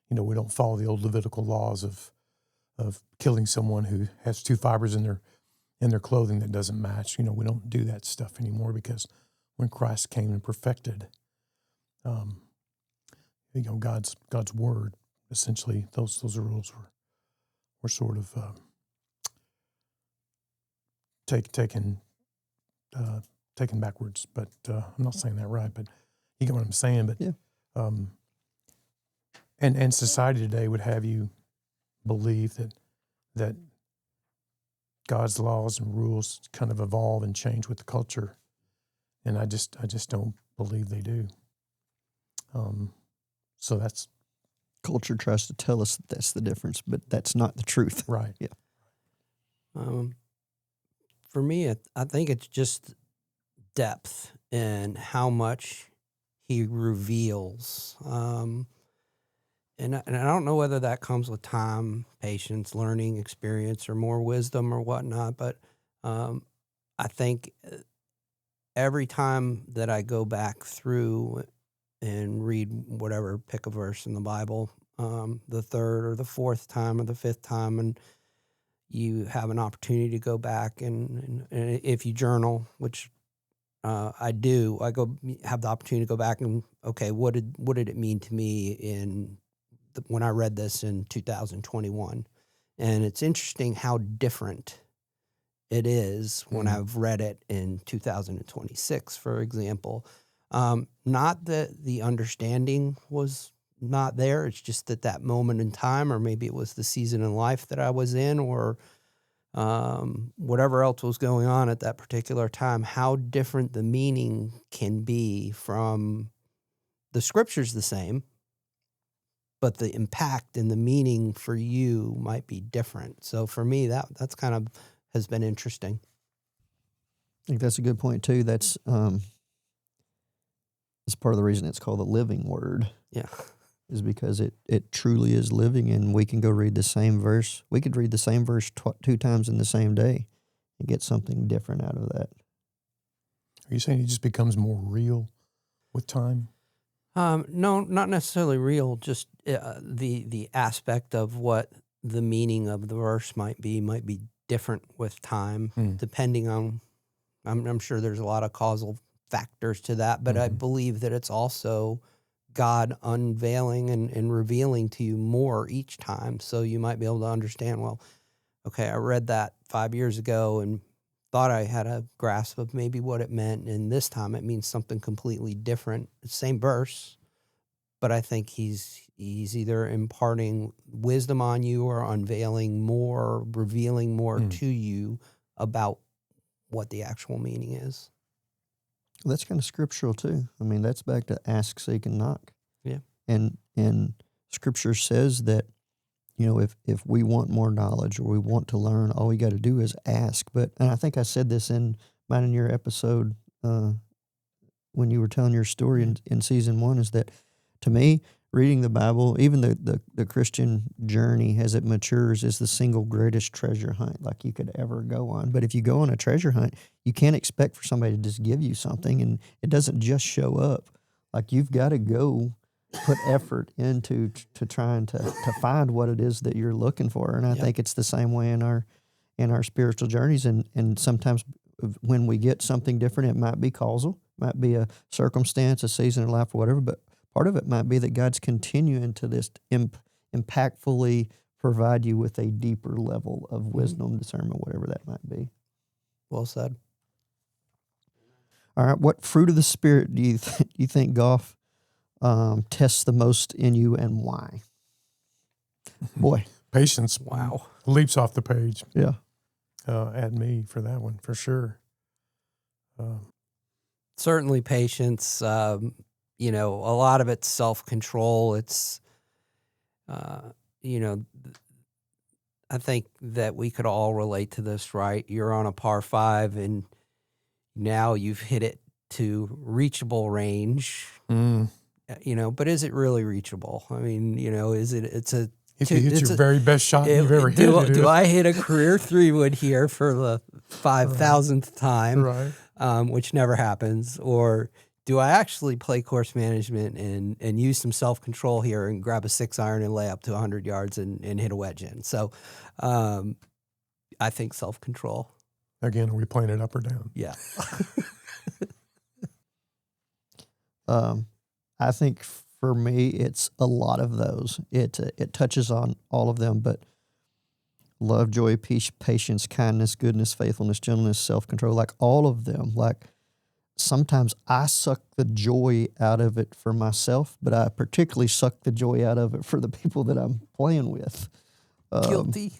We don't follow the old Levitical laws of killing someone who has 2 fibers in their clothing that doesn't match. We don't do that stuff anymore because when Christ came and perfected, God's word. Essentially, those rules were sort of taken backwards. But I'm not saying that right. But you get what I'm saying. But Yeah. And society today would have you believe that God's laws and rules kind of evolve and change with the culture, and I just don't believe they do. So that's Culture tries to tell us that that's the difference, but that's not the truth. right. Yeah. For me, I think it's just depth and how much he reveals. And I don't know whether that comes with time, patience, learning, experience, or more wisdom or whatnot, but I think every time that I go back through and read whatever, pick a verse in the Bible, the third or the fourth time or the fifth time, and you have an opportunity to go back and if you journal, which I do, I have the opportunity to go back and, okay, what did it mean to me when I read this in 2021? And it's interesting how different it is when I've read it in 2026, for example. Not that the understanding was not there. It's just that moment in time, or maybe it was the season in life that I was in, or whatever else was going on at that particular time, how different the meaning can be from the scripture's the same, but the impact and the meaning for you might be different. So for me, that's kind of has been interesting. I think that's a good point too. That's part of the reason it's called the living word. Yeah. Is because it truly is living, and we can go read the same verse. We could read the same verse 2 times in the same day and get something different out of that. Are you saying it just becomes more real with time? No, not necessarily real. Just the aspect of what the meaning of the verse might be different with time, depending on. I'm sure there's a lot of causal factors to that, but I believe that it's also God unveiling and revealing to you more each time. So you might be able to understand, well, okay, I read that 5 years ago and thought I had a grasp of maybe what it meant, and this time it means something completely different. Same verse, but I think he's either imparting wisdom on you or unveiling more, revealing more to you about what the actual meaning is. That's kind of scriptural too. I mean, that's back to ask, seek, and knock. Yeah. And Scripture says that, if we want more knowledge or we want to learn, all we got to do is ask. And I think I said this in mine and your episode when you were telling your story in season 1, is that to me, reading the Bible, even the Christian journey as it matures, is the single greatest treasure hunt like you could ever go on. But if you go on a treasure hunt, you can't expect for somebody to just give you something, and it doesn't just show up. Like, you've got to go put effort into trying to find what it is that you're looking for. And I think it's the same way in our spiritual journeys. And sometimes when we get something different, it might be causal, might be a circumstance, a season of life, or whatever, but part of it might be that God's continuing to this impactfully provide you with a deeper level of wisdom, discernment, whatever that might be. Well said. All right, what fruit of the Spirit do you think golf tests the most in you, and why? Boy, Patience. Wow. Leaps off the page. Yeah. At me for that one, for sure. Certainly patience. A lot of it's self-control. It's, I think that we could all relate to this, right? You're on a par 5 and now you've hit it to reachable range, but is it really reachable? I mean, if you hit your very best shot you've ever hit. Do I hit a career 3-wood here for the 5,000th time, right. Which never happens, or do I actually play course management and use some self-control here and grab a 6-iron and lay up to 100 yards and hit a wedge in? So I think self-control. Again, are we playing it up or down? Yeah. I think for me, it's a lot of those. It touches on all of them, but love, joy, peace, patience, kindness, goodness, faithfulness, gentleness, self-control, like all of them. Like sometimes I suck the joy out of it for myself, but I particularly suck the joy out of it for the people that I'm playing with. Guilty.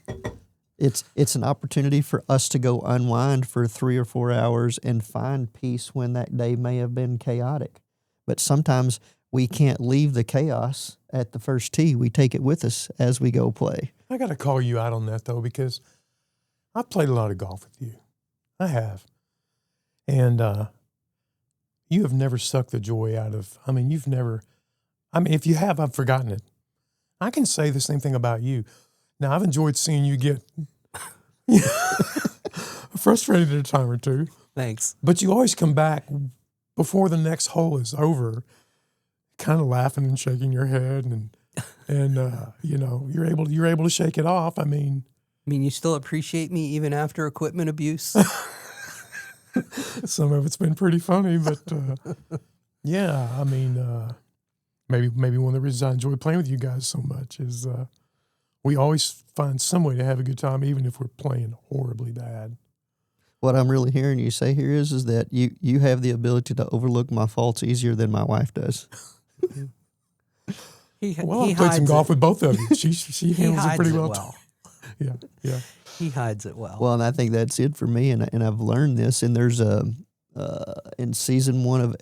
It's an opportunity for us to go unwind for 3 or 4 hours and find peace when that day may have been chaotic. But sometimes we can't leave the chaos at the first tee. We take it with us as we go play. I got to call you out on that, though, because I've played a lot of golf with you. I have. And you have never sucked the joy out of, you've never, if you have, I've forgotten it. I can say the same thing about you. Now, I've enjoyed seeing you get frustrated at a time or two. Thanks. But you always come back before the next hole is over, kind of laughing and shaking your head, and you're able to shake it off. You still appreciate me even after equipment abuse? Some of it's been pretty funny, but yeah, maybe one of the reasons I enjoy playing with you guys so much is we always find some way to have a good time, even if we're playing horribly bad. What I'm really hearing you say here is that you have the ability to overlook my faults easier than my wife does. I've played some golf with both of you. She handles it pretty well. Yeah. He hides it well. Well, and I think that's it for me, and I've learned this. And there's in season 1 of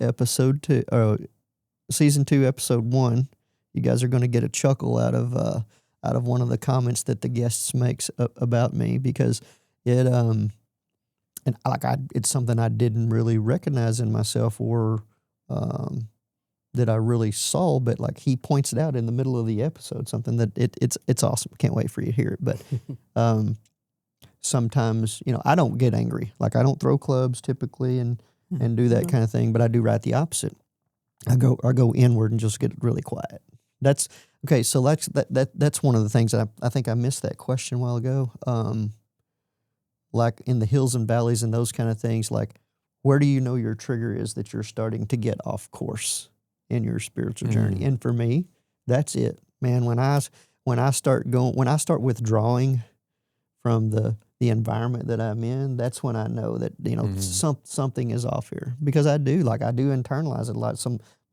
season 2, episode 1, you guys are going to get a chuckle out of one of the comments that the guests makes about me, because it it's something I didn't really recognize in myself or that I really saw, but like he points it out in the middle of the episode, something that it's awesome. Can't wait for you to hear it. But sometimes, I don't get angry. Like I don't throw clubs typically and do that kind of thing, but I do right the opposite. I go inward and just get really quiet. That's okay. So that's one of the things that I think I missed that question a while ago. Like in the hills and valleys and those kind of things, like where do you know your trigger is that you're starting to get off course in your spiritual journey? And for me, that's it, man. When I start withdrawing from the environment that I'm in, that's when I know that something is off here, because I do internalize it a lot.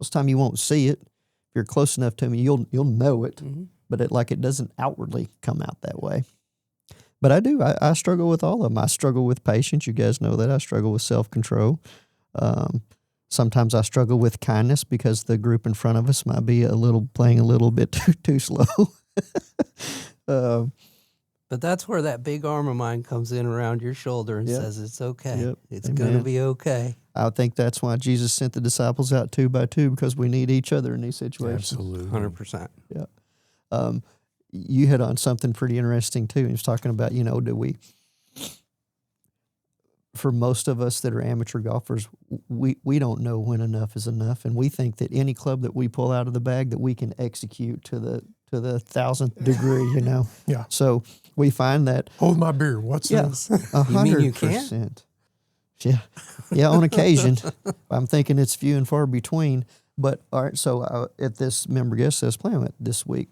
Most time you won't see it. If you're close enough to me, you'll know it, but it doesn't outwardly come out that way. But I do. I struggle with all of them. I struggle with patience. You guys know that. I struggle with self-control. Sometimes I struggle with kindness because the group in front of us might be playing a little bit too slow. But that's where that big arm of mine comes in around your shoulder and says, it's okay. Yep. It's going to be okay. I think that's why Jesus sent the disciples out 2 by 2, because we need each other in these situations. Absolutely. 100%. Yeah. You hit on something pretty interesting too. He was talking about, for most of us that are amateur golfers, we don't know when enough is enough, and we think that any club that we pull out of the bag that we can execute to the 1,000th degree, Yeah. So we find that hold my beer. What's this? 100%. You mean you can't? Yeah. On occasion, I'm thinking it's few and far between. But all right, so at this member guest I was playing with this week,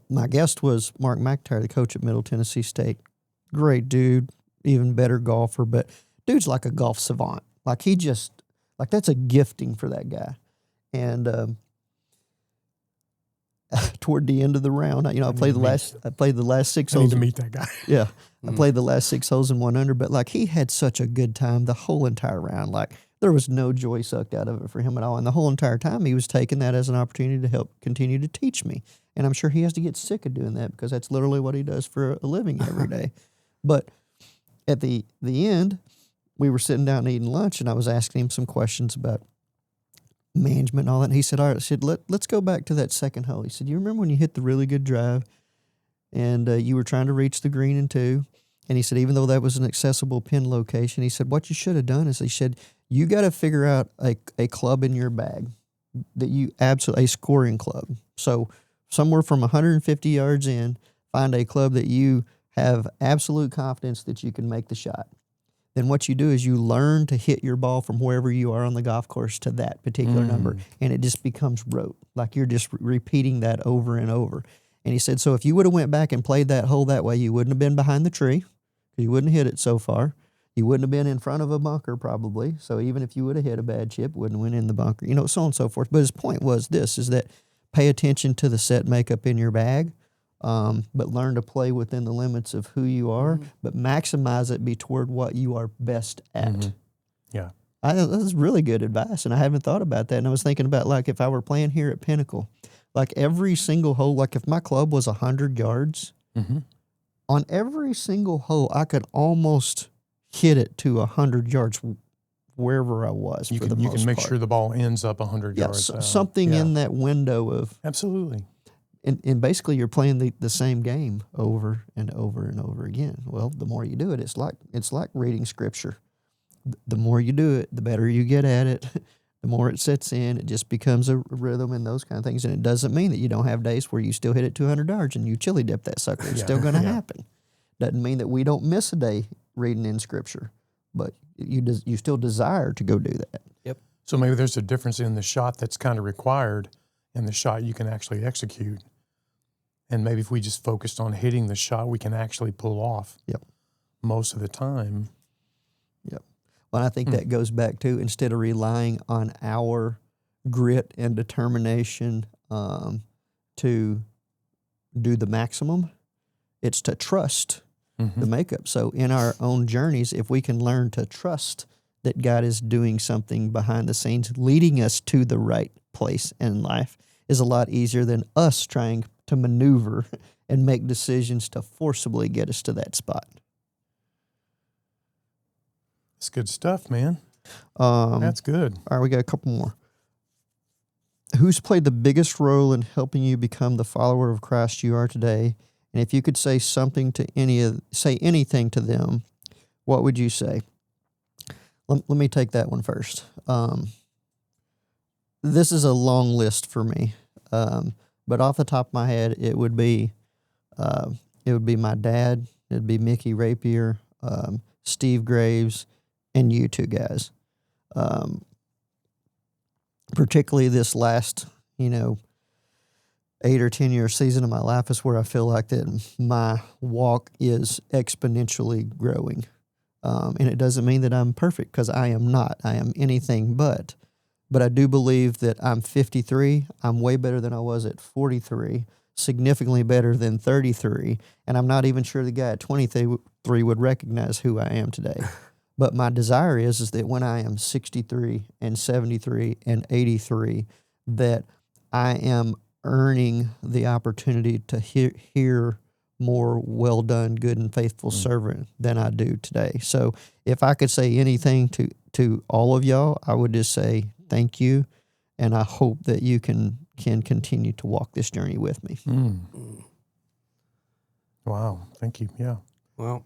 my guest was Mark McIntyre, the coach at Middle Tennessee State. Great dude, even better golfer, but dude's like a golf savant. Like that's a gifting for that guy. And toward the end of the round, I played the last 6 I need holes. to meet that guy. Yeah, I played the last 6 holes in 1 under, but like he had such a good time the whole entire round. Like there was no joy sucked out of it for him at all. And the whole entire time he was taking that as an opportunity to help continue to teach me. And I'm sure he has to get sick of doing that, because that's literally what he does for a living every day. But at the end, we were sitting down and eating lunch, and I was asking him some questions about management and all that. And he said, all right, I said, let's go back to that second hole. He said, you remember when you hit the really good drive and you were trying to reach the green in 2? And he said, even though that was an accessible pin location, he said, what you should have done is, he said, you got to figure out a club in your bag that a scoring club. So somewhere from 150 yards in, find a club that you have absolute confidence that you can make the shot. then what you do is you learn to hit your ball from wherever you are on the golf course to that particular number. And it just becomes rote. Like you're just repeating that over and over. And he said, so if you would have went back and played that hole that way, you wouldn't have been behind the tree. You wouldn't have hit it so far. You wouldn't have been in front of a bunker probably. So even if you would have hit a bad chip, wouldn't went in the bunker, so on and so forth. But his point was this, is that pay attention to the set makeup in your bag, but learn to play within the limits of who you are, but maximize it be toward what you are best at. Yeah. That's really good advice, and I haven't thought about that. And I was thinking about, like, if I were playing here at Pinnacle, like every single hole, like if my club was 100 yards, on every single hole, I could almost hit it to 100 yards wherever I was. You can make sure the ball ends up 100 yards. Something in that window of absolutely. And basically, you're playing the same game over and over and over again. Well, the more you do it, it's like reading scripture. The more you do it, the better you get at it. The more it sets in, it just becomes a rhythm and those kind of things. And it doesn't mean that you don't have days where you still hit it 200 yards and you chili dip that sucker. It's still going to happen. Doesn't mean that we don't miss a day reading in Scripture, but you still desire to go do that. Yep. So maybe there's a difference in the shot that's kind of required and the shot you can actually execute. And maybe if we just focused on hitting the shot we can actually pull off most of the time. Yep. Well, I think that goes back to, instead of relying on our grit and determination to do the maximum, it's to trust the makeup. So in our own journeys, if we can learn to trust that God is doing something behind the scenes, leading us to the right place in life, is a lot easier than us trying to maneuver and make decisions to forcibly get us to that spot. That's good stuff, man. That's good. All right, we got a couple more. Who's played the biggest role in helping you become the follower of Christ you are today? And if you could say something to say anything to them, what would you say? Let me take that one first. This is a long list for me, but off the top of my head, it would be my dad, it'd be Mickey Rapier, Steve Graves, and you two guys. Particularly this last, 8 or 10 year season of my life is where I feel like that my walk is exponentially growing. And it doesn't mean that I'm perfect, because I am not. I am anything but. But I do believe that I'm 53. I'm way better than I was at 43, significantly better than 33. And I'm not even sure the guy at 23 would recognize who I am today. But my desire is that when I am 63 and 73 and 83, that I am earning the opportunity to hear more well done, good and faithful servant than I do today. So if I could say anything to all of y'all, I would just say thank you, and I hope that you can continue to walk this journey with me. Wow, thank you. Yeah. Well,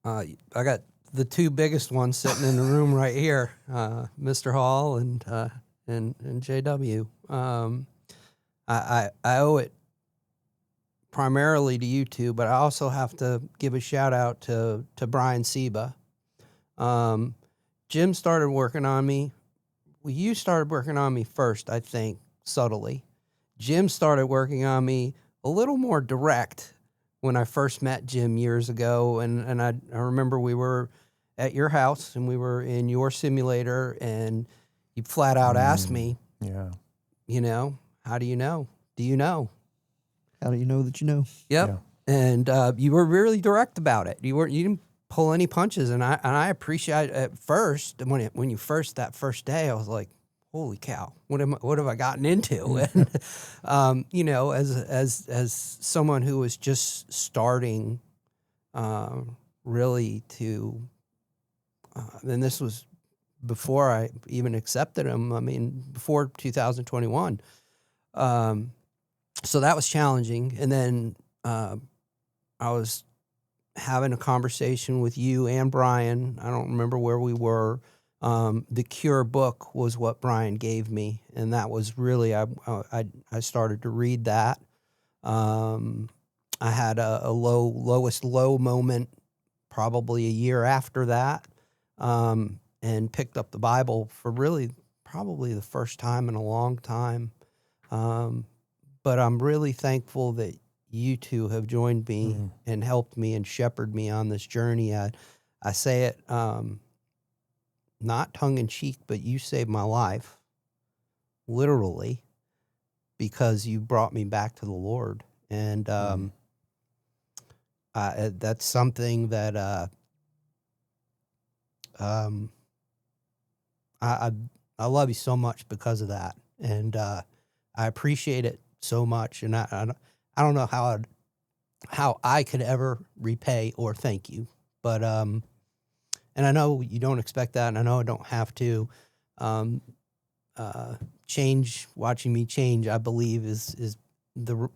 I got the two biggest ones sitting in the room right here, Mr. Hall and JW. I owe it primarily to you two, but I also have to give a shout out to Brian Czuba. Jim started working on me. Well, you started working on me first, I think, subtly. Jim started working on me a little more direct when I first met Jim years ago. And I remember we were at your house and we were in your simulator, and you flat out asked me, how do you know? Do you know? How do you know that you know? Yep. Yeah. And you were really direct about it. You didn't pull any punches, and I appreciate it at first. When you that first day, I was like, holy cow, what have I gotten into? And as someone who was just starting, really to, and this was before I even accepted him. I mean, before 2021. So that was challenging. And then I was having a conversation with you and Brian. I don't remember where we were. The Cure book was what Brian gave me, and that was really, I started to read that. I had a lowest low moment probably a year after that. and picked up the Bible for really probably the first time in a long time. But I'm really thankful that you two have joined me and helped me and shepherded me on this journey. I say it not tongue-in-cheek, but you saved my life, literally, because you brought me back to the Lord. And that's something that I love you so much because of that. And I appreciate it so much. And I don't know how I could ever repay or thank you. But and I know you don't expect that, and I know I don't have to. Watching me change, I believe, is been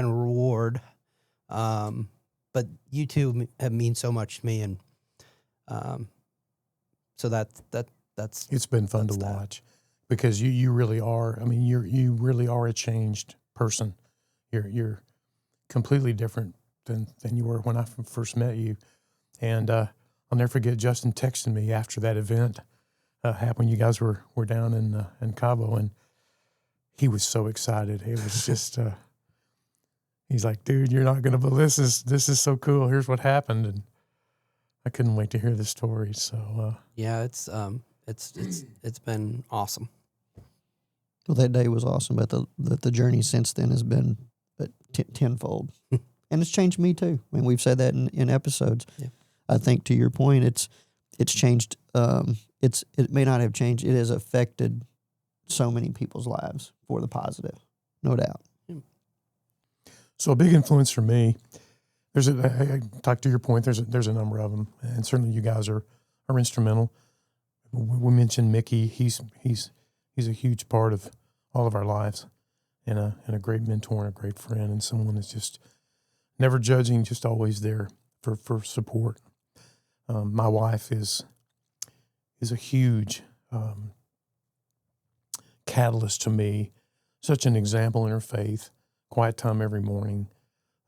a reward. But you two have mean so much to me, and so that's it's been fun to watch, because you really are. I mean, you really are a changed person. You're completely different than you were when I first met you, and I'll never forget Justin texting me after that event happened. You guys were down in Cabo, and he was so excited. It was just he's like, dude, you're not gonna believe this. This is so cool. Here's what happened, and I couldn't wait to hear the story. So yeah, it's been awesome. Well, that day was awesome, but the journey since then has been tenfold, and it's changed me too. I mean, we've said that in episodes. Yeah. I think to your point, it's changed. It may not have changed. It has affected so many people's lives for the positive, no doubt. So a big influence for me. I talk to your point. There's a number of them, and certainly you guys are instrumental. We mentioned Mickey. He's a huge part of all of our lives, and a great mentor and a great friend, and someone that's just never judging, just always there for support. My wife is a huge catalyst to me, such an example in her faith, quiet time every morning.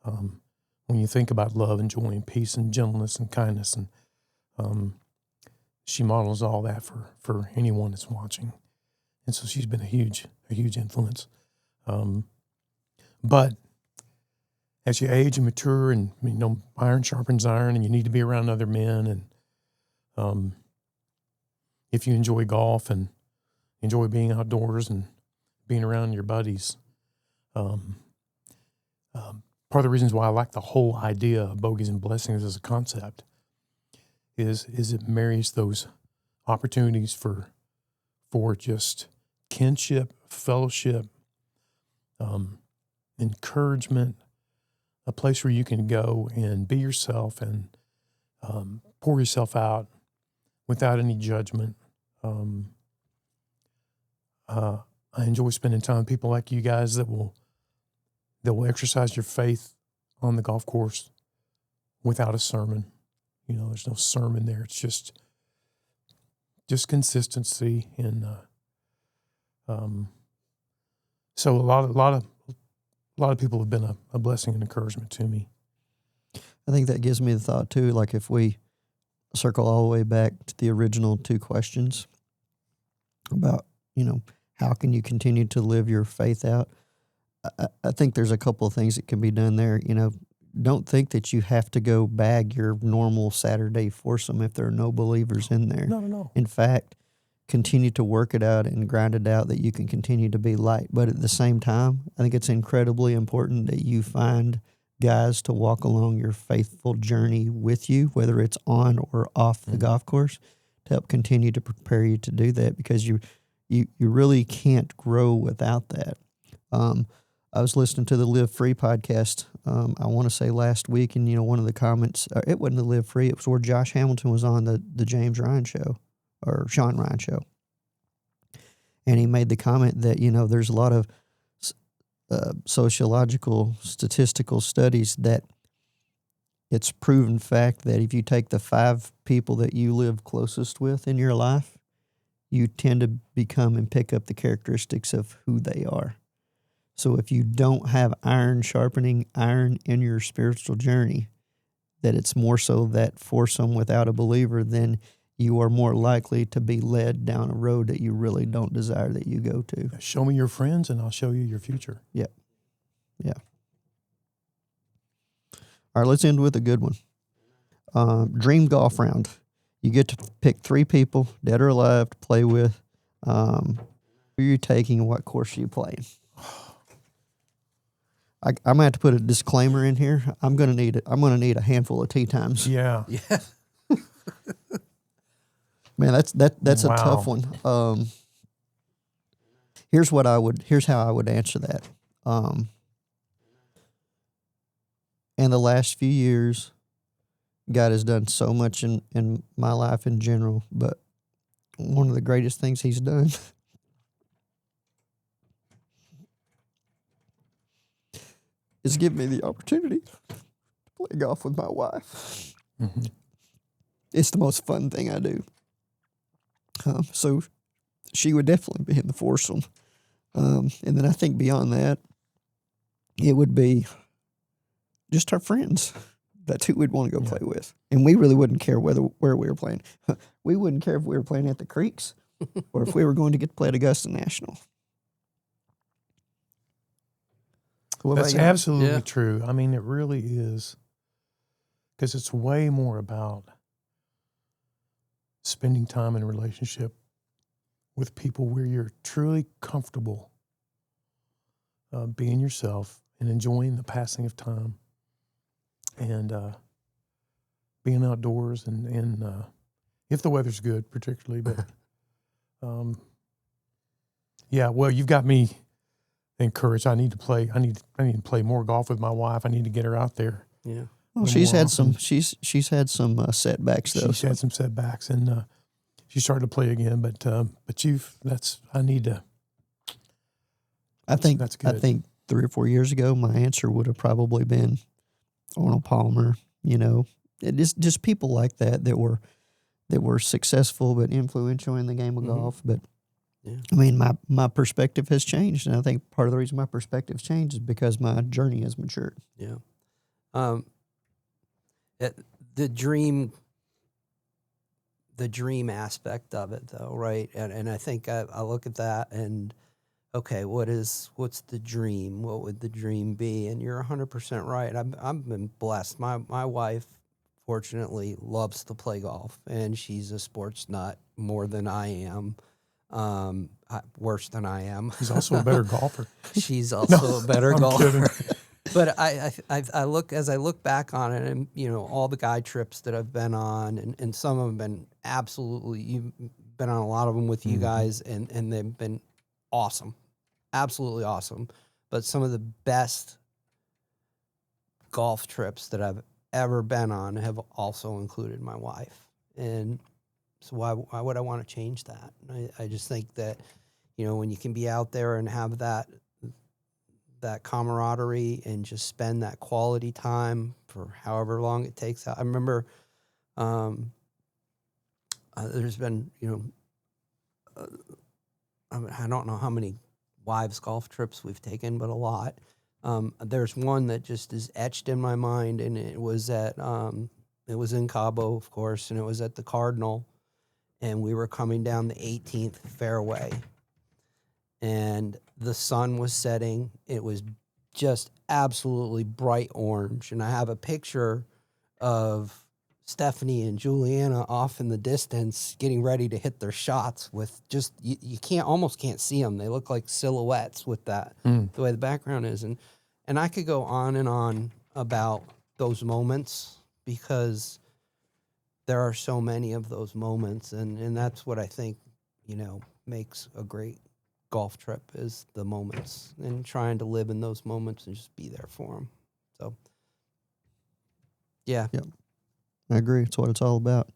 When you think about love and joy and peace and gentleness and kindness, and she models all that for anyone that's watching. And so she's been a huge influence. But as you age and mature, and iron sharpens iron, and you need to be around other men, and if you enjoy golf and enjoy being outdoors and being around your buddies, part of the reasons why I like the whole idea of Bogeys and Blessings as a concept is it marries those opportunities for just kinship, fellowship, encouragement, a place where you can go and be yourself and pour yourself out without any judgment. I enjoy spending time with people like you guys that will exercise your faith on the golf course without a sermon. There's no sermon there. It's just consistency, and so a lot of people have been a blessing and encouragement to me. I think that gives me the thought too. Like if we circle all the way back to the original two questions about how can you continue to live your faith out. I think there's a couple of things that can be done there. Don't think that you have to go bag your normal Saturday foursome if there are no believers in there. No. In fact, continue to work it out and grind it out that you can continue to be light. But at the same time, I think it's incredibly important that you find guys to walk along your faithful journey with you, whether it's on or off the golf course, to help continue to prepare you to do that, because you really can't grow without that. I was listening to the Live Free podcast, I want to say last week, and one of the comments, it wasn't the Live Free, it was where Josh Hamilton was on the James Ryan show, or Sean Ryan show. And he made the comment that, there's a lot of sociological, statistical studies that it's proven fact that if you take the 5 people that you live closest with in your life, you tend to become and pick up the characteristics of who they are. So if you don't have iron sharpening iron in your spiritual journey, that it's more so that foursome without a believer, then you are more likely to be led down a road that you really don't desire that you go to. Show me your friends, and I'll show you your future. Yeah. Yeah. All right, let's end with a good one. Dream golf round. You get to pick 3 people, dead or alive, to play with. Who are you taking and what course are you playing? I'm gonna have to put a disclaimer in here. I'm gonna need a handful of tee times. Yeah. Yeah. Man, that's a Wow. tough one. Here's how I would answer that. In the last few years, God has done so much in my life in general, but one of the greatest things He's done is give me the opportunity to play golf with my wife. Mm-hmm. It's the most fun thing I do. So she would definitely be in the foursome. And then I think beyond that, it would be just our friends. That's who we'd want to go play with. And we really wouldn't care where we were playing. We wouldn't care if we were playing at the Creeks or if we were going to get to play at Augusta National. What That's about you? absolutely true. I mean, it really is. Because it's way more about spending time in a relationship with people where you're truly comfortable being yourself and enjoying the passing of time and being outdoors and if the weather's good, particularly. But yeah, well, you've got me encouraged. I need to play more golf with my wife. I need to get her out there. Yeah. Well, she's had some setbacks though. She's had some setbacks, and she started to play again. But I need to. I think that's good. I think 3 or 4 years ago, my answer would have probably been Arnold Palmer. You know, just people like that were successful but influential in the game of golf. But I mean, my perspective has changed, and I think part of the reason my perspective's changed is because my journey has matured. Yeah. The dream aspect of it, though, right? And I think I look at that and, okay, what's the dream? What would the dream be? And you're 100% right. I've been blessed. My wife, fortunately, loves to play golf, and she's a sports nut more than I am. Worse than I am. She's also a better golfer. She's also a better golfer. Kidding. But I look back on it, and you know, all the guide trips that I've been on, and some of them have been absolutely. You've been on a lot of them with you guys, and they've been awesome, absolutely awesome. But some of the best golf trips that I've ever been on have also included my wife, and so why would I want to change that? I just think that, you know, when you can be out there and have that camaraderie and just spend that quality time for however long it takes. I remember there's been, you know, I don't know how many wives golf trips we've taken, but a lot. There's one that just is etched in my mind, and it was it was in Cabo, of course, and it was at the Cardinal, and we were coming down the 18th fairway, and the sun was setting. It was just absolutely bright orange. And I have a picture of Stephanie and Juliana off in the distance getting ready to hit their shots with just, you almost can't see them. They look like silhouettes with that, the way the background is. And I could go on and on about those moments because there are so many of those moments. And that's what I think, you know, makes a great golf trip is the moments and trying to live in those moments and just be there for them. So, yeah. Yep. I agree. It's what it's all about.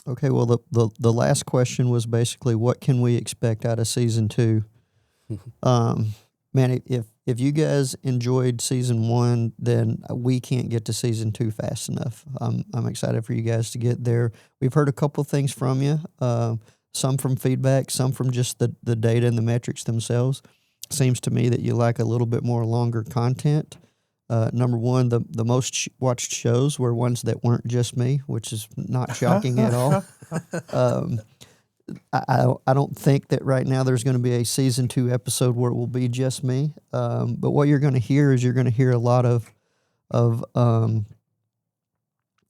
Okay, well, the last question was basically what can we expect out of season 2? Man, if you guys enjoyed season 1, then we can't get to season 2 fast enough. I'm excited for you guys to get there. We've heard a couple of things from you. Some from feedback, some from just the data and the metrics themselves. Seems to me that you like a little bit more longer content. Number one, the most watched shows were ones that weren't just me, which is not shocking at all. I don't think that right now there's going to be a season 2 episode where it will be just me. But what you're going to hear is you're going to hear a lot of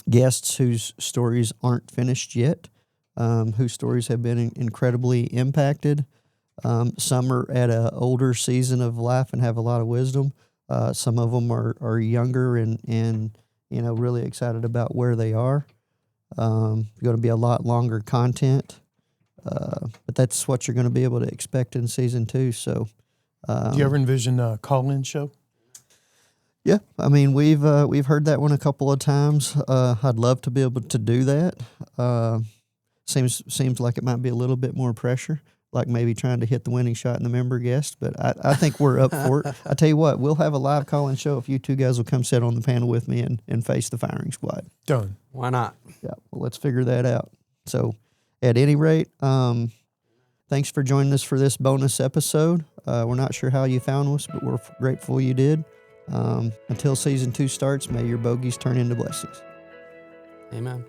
guests whose stories aren't finished yet, whose stories have been incredibly impacted. Some are at an older season of life and have a lot of wisdom. Some of them are younger and really excited about where they are. Going to be a lot longer content, but that's what you're going to be able to expect in season 2. So, do you ever envision a call-in show? Yeah, I mean we've heard that one a couple of times. I'd love to be able to do that. Seems like it might be a little bit more pressure, like maybe trying to hit the winning shot in the member guest, but I think we're up for it. I tell you what, we'll have a live call-in show if you two guys will come sit on the panel with me and face the firing squad. Done. Why not? Yeah, well, let's figure that out. So, at any rate, thanks for joining us for this bonus episode. We're not sure how you found us, but we're grateful you did. Until season 2 starts, may your bogeys turn into blessings. Amen.